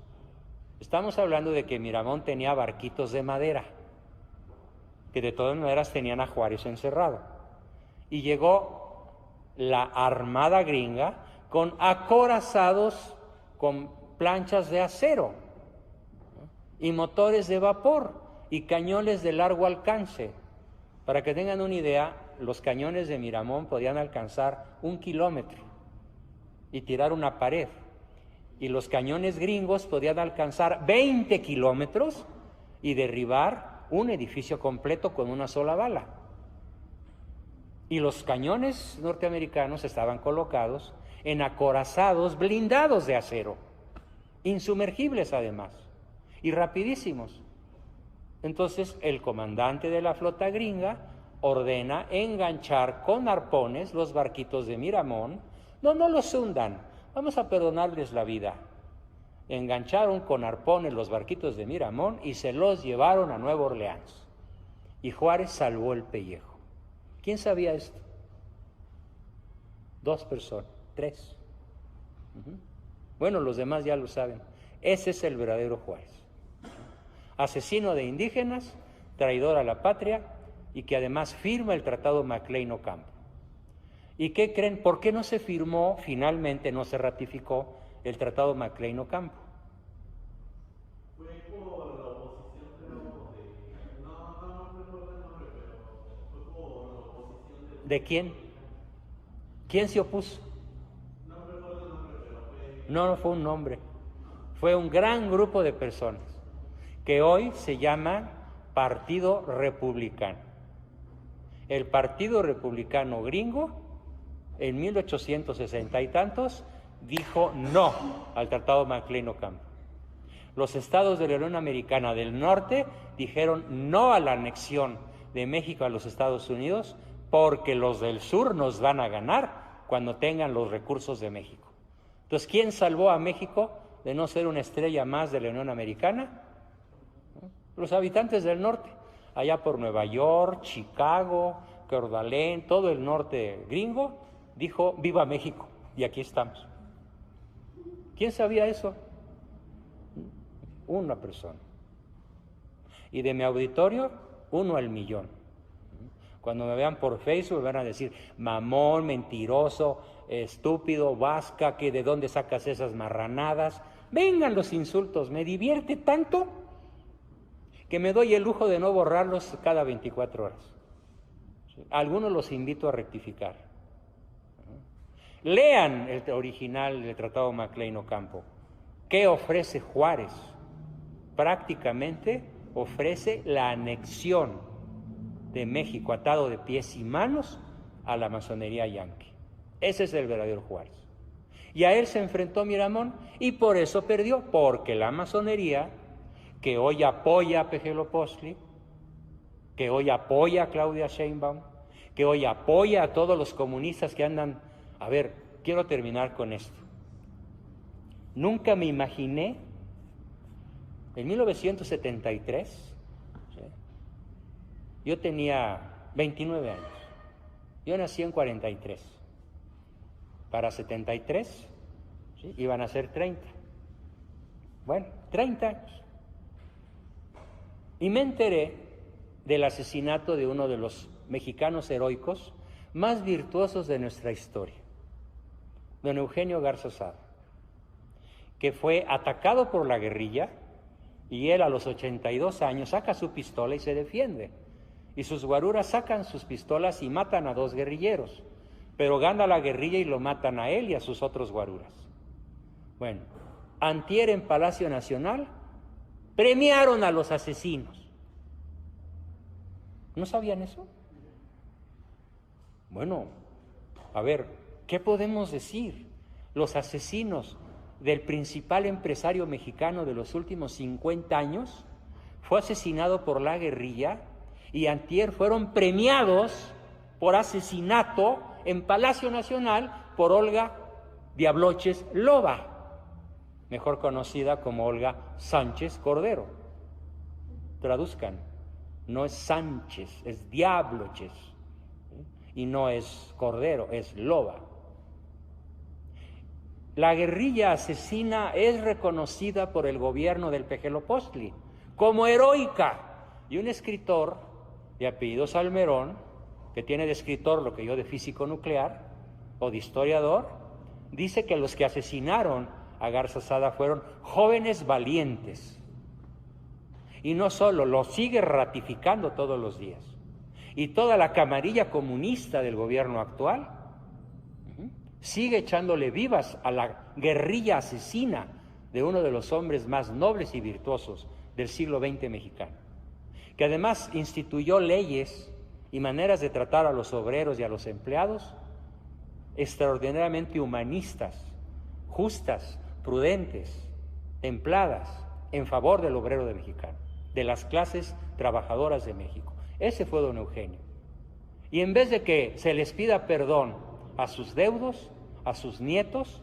Estamos hablando de que Miramón tenía barquitos de madera, que de todas maneras tenían a Juárez encerrado. Y llegó la armada gringa con acorazados con planchas de acero, ¿no? Y motores de vapor y cañones de largo alcance. Para que tengan una idea, los cañones de Miramón podían alcanzar 1 kilómetro y tirar una pared, y los cañones gringos podían alcanzar 20 kilómetros y derribar un edificio completo con una sola bala. Y los cañones norteamericanos estaban colocados en acorazados blindados de acero, insumergibles además, y rapidísimos. Entonces el comandante de la flota gringa ordena enganchar con arpones los barquitos de Miramón. No los hundan, vamos a perdonarles la vida. Engancharon con arpones los barquitos de Miramón y se los llevaron a Nueva Orleans. Y Juárez salvó el pellejo. ¿Quién sabía esto? 2 personas, 3. Bueno, los demás ya lo saben. Ese es el verdadero Juárez. Asesino de indígenas, traidor a la patria y que además firma el Tratado McLean-Ocampo. ¿Y qué creen? ¿Por qué no se firmó, finalmente no se ratificó el Tratado McLean-Ocampo? Fue por la oposición, creo, de... No recuerdo el nombre, pero fue por la oposición ¿De quién? ¿Quién se opuso? No recuerdo el nombre, pero fue... No fue un nombre. Fue un gran grupo de personas que hoy se llama Partido Republicano. El Partido Republicano gringo, en 1860 y tantos, dijo no al Tratado McLean-Ocampo. Los estados de la Unión Americana del Norte dijeron no a la anexión de México a los Estados Unidos porque los del sur nos van a ganar cuando tengan los recursos de México. Entonces, ¿quién salvó a México de no ser una estrella más de la Unión Americana? Los habitantes del norte, allá por Nueva York, Chicago, Coeur d'Alene, todo el norte gringo, dijo viva México, y aquí estamos. ¿Quién sabía eso? Una persona. Y de mi auditorio, 1 al millón. Cuando me vean por Facebook me van a decir mamón, mentiroso, estúpido, vasca, que de dónde sacas esas marranadas. Vengan los insultos, me divierte tanto que me doy el lujo de no borrarlos cada 24 horas. Algunos los invito a rectificar. Lean el original del Tratado McLean-Ocampo. ¿Qué ofrece Juárez? Prácticamente ofrece la anexión de México atado de pies y manos a la masonería yanqui. Ese es el verdadero Juárez. Y a él se enfrentó Miramón y por eso perdió, porque la masonería, que hoy apoya a Pejelopostli, que hoy apoya a Claudia Sheinbaum, que hoy apoya a todos los comunistas que andan... A ver, quiero terminar con esto. Nunca me imaginé, en 1973, ¿sí? Yo tenía 29 años, yo nací en 43, para 73, ¿sí? Iban a ser 30, bueno, 30 años. Y me enteré del asesinato de uno de los mexicanos heroicos más virtuosos de nuestra historia, don Eugenio Garza Sada, que fue atacado por la guerrilla y él a los 82 años saca su pistola y se defiende. Y sus guaruras sacan sus pistolas y matan a 2 guerrilleros, pero gana la guerrilla y lo matan a él y a sus otros guaruras. Bueno, antier en Palacio Nacional premiaron a los asesinos. ¿No sabían eso? Bueno, a ver, ¿qué podemos decir? Los asesinos del principal empresario mexicano de los últimos 50 años fue asesinado por la guerrilla y antier fueron premiados por asesinato en Palacio Nacional por Olga Diabloches Loba, mejor conocida como Olga Sánchez Cordero. Traduzcan, no es Sánchez, es Diabloches, y no es Cordero, es Loba. La guerrilla asesina es reconocida por el gobierno del Pejelopostli como heroica, y un escritor de apellido Salmerón, que tiene de escritor lo que yo de físico nuclear o de historiador, dice que los que asesinaron a Garza Sada fueron jóvenes valientes. Y no solo, lo sigue ratificando todos los días. Y toda la camarilla comunista del gobierno actual sigue echándole vivas a la guerrilla asesina de uno de los hombres más nobles y virtuosos del siglo XX mexicano, que además instituyó leyes y maneras de tratar a los obreros y a los empleados extraordinariamente humanistas, justas, prudentes, templadas, en favor del obrero de mexicano, de las clases trabajadoras de México. Ese fue don Eugenio. Y en vez de que se les pida perdón a sus deudos, a sus nietos,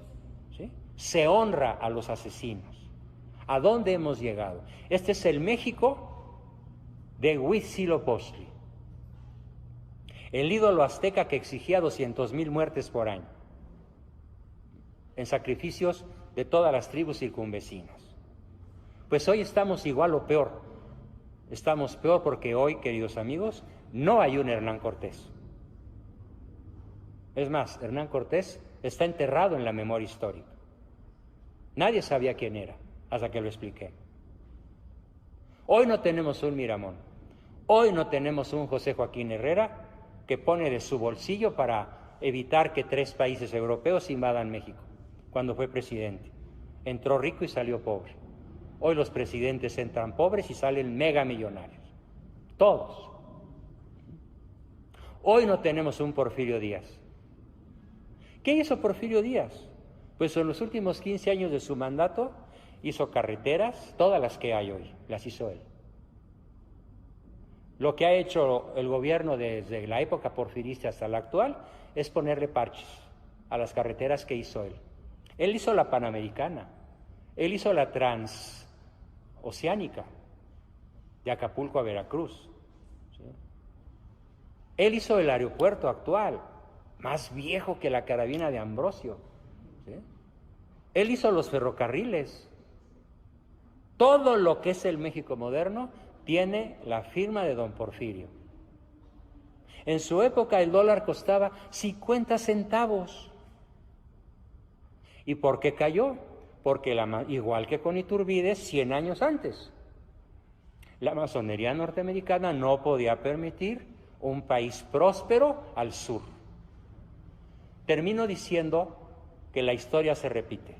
¿sí?, se honra a los asesinos. ¿A dónde hemos llegado? Este es el México de Huitzilopochtli. el ídolo azteca que exigía 200,000 muertes por año, en sacrificios de todas las tribus circunvecinas. Pues hoy estamos igual o peor. Estamos peor porque hoy, queridos amigos, no hay un Hernán Cortés. Es más, Hernán Cortés está enterrado en la memoria histórica. Nadie sabía quién era hasta que lo expliqué. Hoy no tenemos un Miramón. Hoy no tenemos un José Joaquín Herrera que pone de su bolsillo para evitar que 3 países europeos invadan México. Cuando fue presidente, entró rico y salió pobre. Hoy los presidentes entran pobres y salen megamillonarios. Todos. Hoy no tenemos un Porfirio Díaz. ¿Qué hizo Porfirio Díaz? Pues en los últimos 15 años de su mandato hizo carreteras, todas las que hay hoy, las hizo él. Lo que ha hecho el gobierno desde la época porfirista hasta la actual es ponerle parches a las carreteras que hizo él. Él hizo la Panamericana, él hizo la Transoceánica, de Acapulco a Veracruz. ¿Sí? Él hizo el aeropuerto actual, más viejo que la carabina de Ambrosio. ¿Sí? Él hizo los ferrocarriles. Todo lo que es el México moderno tiene la firma de don Porfirio. En su época el dólar costaba 50 centavos. ¿Y por qué cayó? Porque igual que con Iturbide, 100 años antes, la masonería norteamericana no podía permitir un país próspero al sur. Termino diciendo que la historia se repite.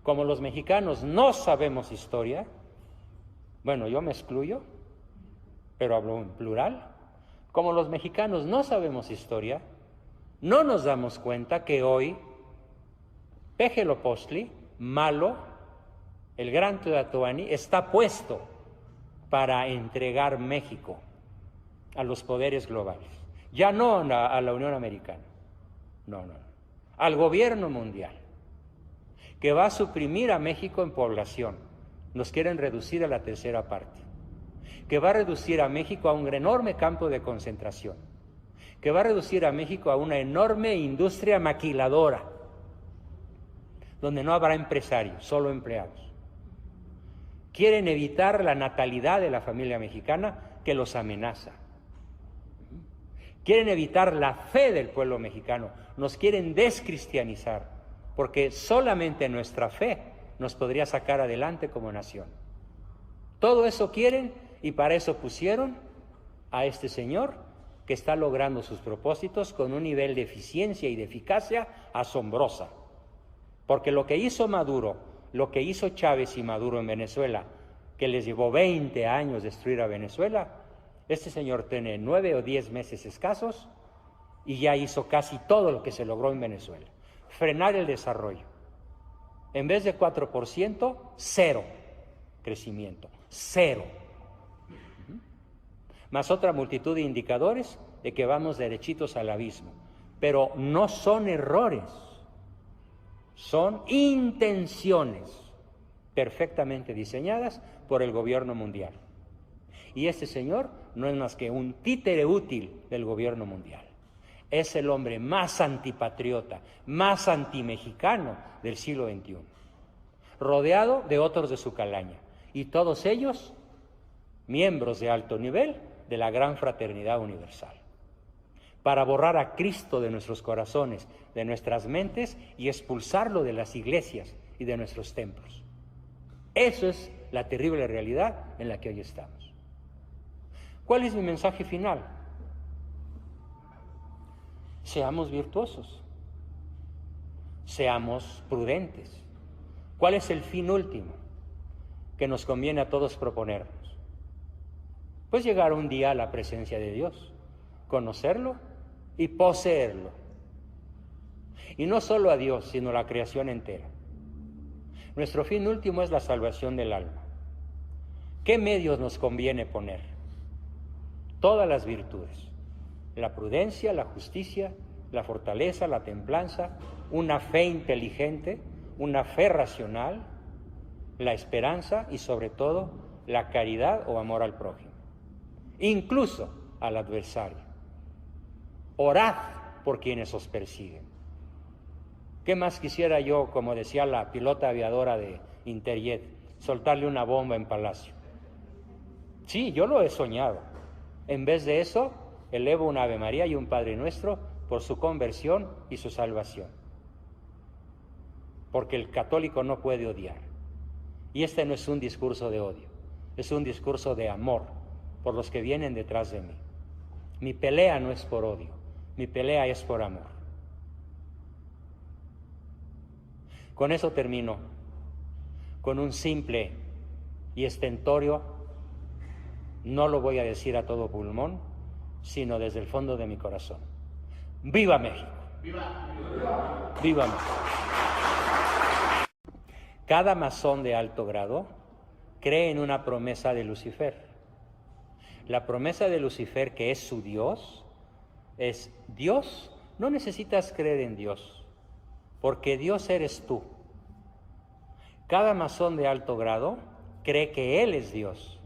Como los mexicanos no sabemos historia, bueno, yo me excluyo, pero hablo en plural, como los mexicanos no sabemos historia, no nos damos cuenta que hoy Péjelo-Postli, Malo, el gran Tlatoani, está puesto para entregar México a los poderes globales. Ya no a la Unión Americana, no, al gobierno mundial, que va a suprimir a México en población. Nos quieren reducir a la tercera parte, que va a reducir a México a un enorme campo de concentración, que va a reducir a México a una enorme industria maquiladora, donde no habrá empresarios, solo empleados. Quieren evitar la natalidad de la familia mexicana que los amenaza. Quieren evitar la fe del pueblo mexicano, nos quieren descristianizar, porque solamente nuestra fe nos podría sacar adelante como nación. Todo eso quieren y para eso pusieron a este señor que está logrando sus propósitos con un nivel de eficiencia y de eficacia asombrosa. Porque lo que hizo Maduro, lo que hizo Chávez y Maduro en Venezuela, que les llevó 20 años destruir a Venezuela, este señor tiene 9 o 10 meses escasos y ya hizo casi todo lo que se logró en Venezuela. Frenar el desarrollo. En vez de 4%, 0 crecimiento, 0. Más otra multitud de indicadores de que vamos derechitos al abismo. Pero no son errores, son intenciones perfectamente diseñadas por el gobierno mundial. Y este señor no es más que un títere útil del gobierno mundial. Es el hombre más antipatriota, más antimexicano del siglo XXI, rodeado de otros de su calaña, y todos ellos miembros de alto nivel de la gran fraternidad universal, para borrar a Cristo de nuestros corazones, de nuestras mentes, y expulsarlo de las iglesias y de nuestros templos. Eso es la terrible realidad en la que hoy estamos. ¿Cuál es mi mensaje final? Seamos virtuosos, seamos prudentes. ¿Cuál es el fin último que nos conviene a todos proponernos? Pues llegar un día a la presencia de Dios, conocerlo y poseerlo. Y no solo a Dios, sino a la creación entera. Nuestro fin último es la salvación del alma. ¿Qué medios nos conviene poner? Todas las virtudes. La prudencia, la justicia, la fortaleza, la templanza, una fe inteligente, una fe racional, la esperanza y sobre todo la caridad o amor al prójimo, incluso al adversario. orad por quienes os persiguen. ¿Qué más quisiera yo, como decía la pilota aviadora de Interjet, soltarle una bomba en Palacio? Sí, yo lo he soñado. En vez de eso, elevo un Ave María y un Padre Nuestro por su conversión y su salvación. Porque el católico no puede odiar. Y este no es un discurso de odio, es un discurso de amor por los que vienen detrás de mí. Mi pelea no es por odio, mi pelea es por amor. Con eso termino, con un simple y estentorio, no lo voy a decir a todo pulmón, sino desde el fondo de mi corazón. ¡Viva México! ¡Viva! ¡Viva México! Cada masón de alto grado cree en una promesa de Lucifer. La promesa de Lucifer, que es su Dios, es Dios. No necesitas creer en Dios, porque Dios eres tú. Cada masón de alto grado cree que Él es Dios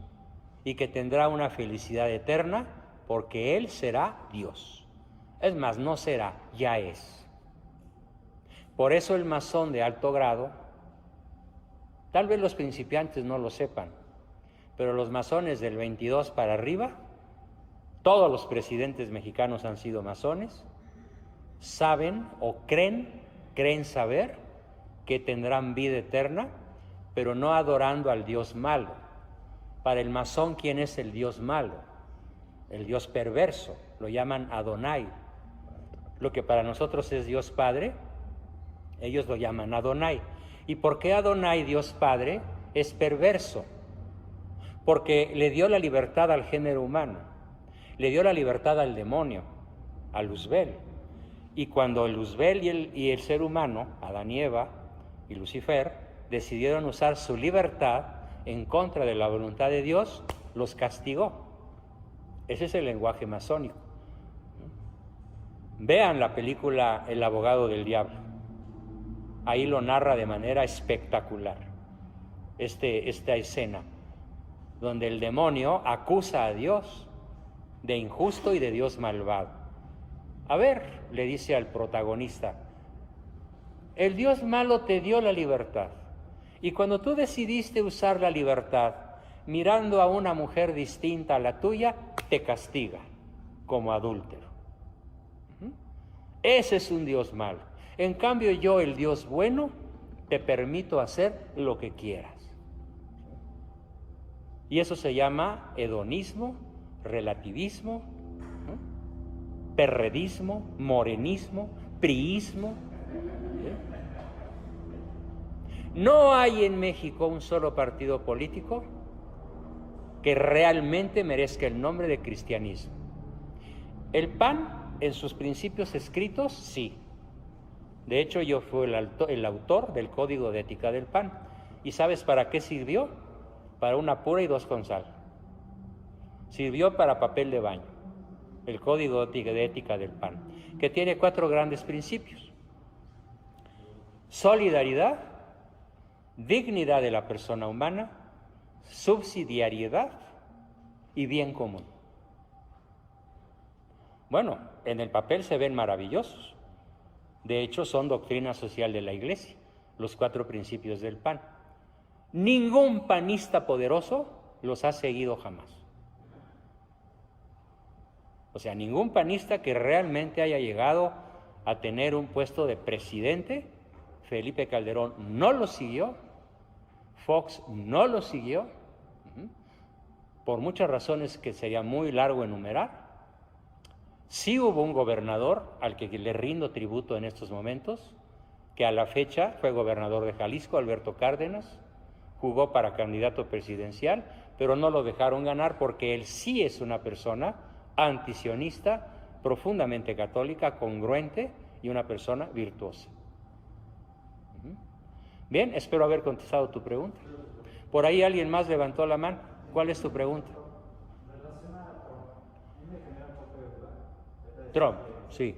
y que tendrá una felicidad eterna porque Él será Dios. Es más, no será, ya es. Por eso el masón de alto grado, tal vez los principiantes no lo sepan, pero los masones del 22 para arriba, todos los presidentes mexicanos han sido masones, saben o creen saber que tendrán vida eterna, pero no adorando al Dios malo. Para el masón, ¿quién es el Dios malo? El Dios perverso, lo llaman Adonai. Lo que para nosotros es Dios Padre, ellos lo llaman Adonai. ¿Y por qué Adonai, Dios Padre, es perverso? Porque le dio la libertad al género humano, le dio la libertad al demonio, a Luzbel. Y cuando Luzbel y el ser humano, Adán y Eva y Lucifer, decidieron usar su libertad en contra de la voluntad de Dios, los castigó. Ese es el lenguaje masónico. Vean la película El abogado del diablo. Ahí lo narra de manera espectacular, esta escena, donde el demonio acusa a Dios de injusto y de Dios malvado. A ver, le dice al protagonista, el Dios malo te dio la libertad, y cuando tú decidiste usar la libertad mirando a una mujer distinta a la tuya, te castiga como adúltero. Ese es un Dios malo. En cambio yo, el Dios bueno, te permito hacer lo que quieras. Y eso se llama hedonismo, relativismo, perredismo, morenismo, priismo. No hay en México un solo partido político que realmente merezca el nombre de cristianismo. El PAN, en sus principios escritos, sí. De hecho, yo fui el autor del Código de Ética del PAN. ¿Y sabes para qué sirvió? Para una pura y dos con sal. Sirvió para papel de baño, el Código de Ética del PAN, que tiene 4 grandes principios: solidaridad, dignidad de la persona humana, subsidiariedad y bien común. Bueno, en el papel se ven maravillosos. De hecho, son doctrina social de la Iglesia, los 4 principios del PAN. Ningún panista poderoso los ha seguido jamás. O sea, ningún panista que realmente haya llegado a tener un puesto de presidente, Felipe Calderón no lo siguió, Fox no lo siguió, por muchas razones que sería muy largo enumerar. Sí hubo un gobernador al que le rindo tributo en estos momentos, que a la fecha fue gobernador de Jalisco, Alberto Cárdenas, jugó para candidato presidencial, pero no lo dejaron ganar porque él sí es una persona antisionista, profundamente católica, congruente y una persona virtuosa. Bien, espero haber contestado tu pregunta. Por ahí alguien más levantó la mano. ¿Cuál es tu pregunta? Trump, sí.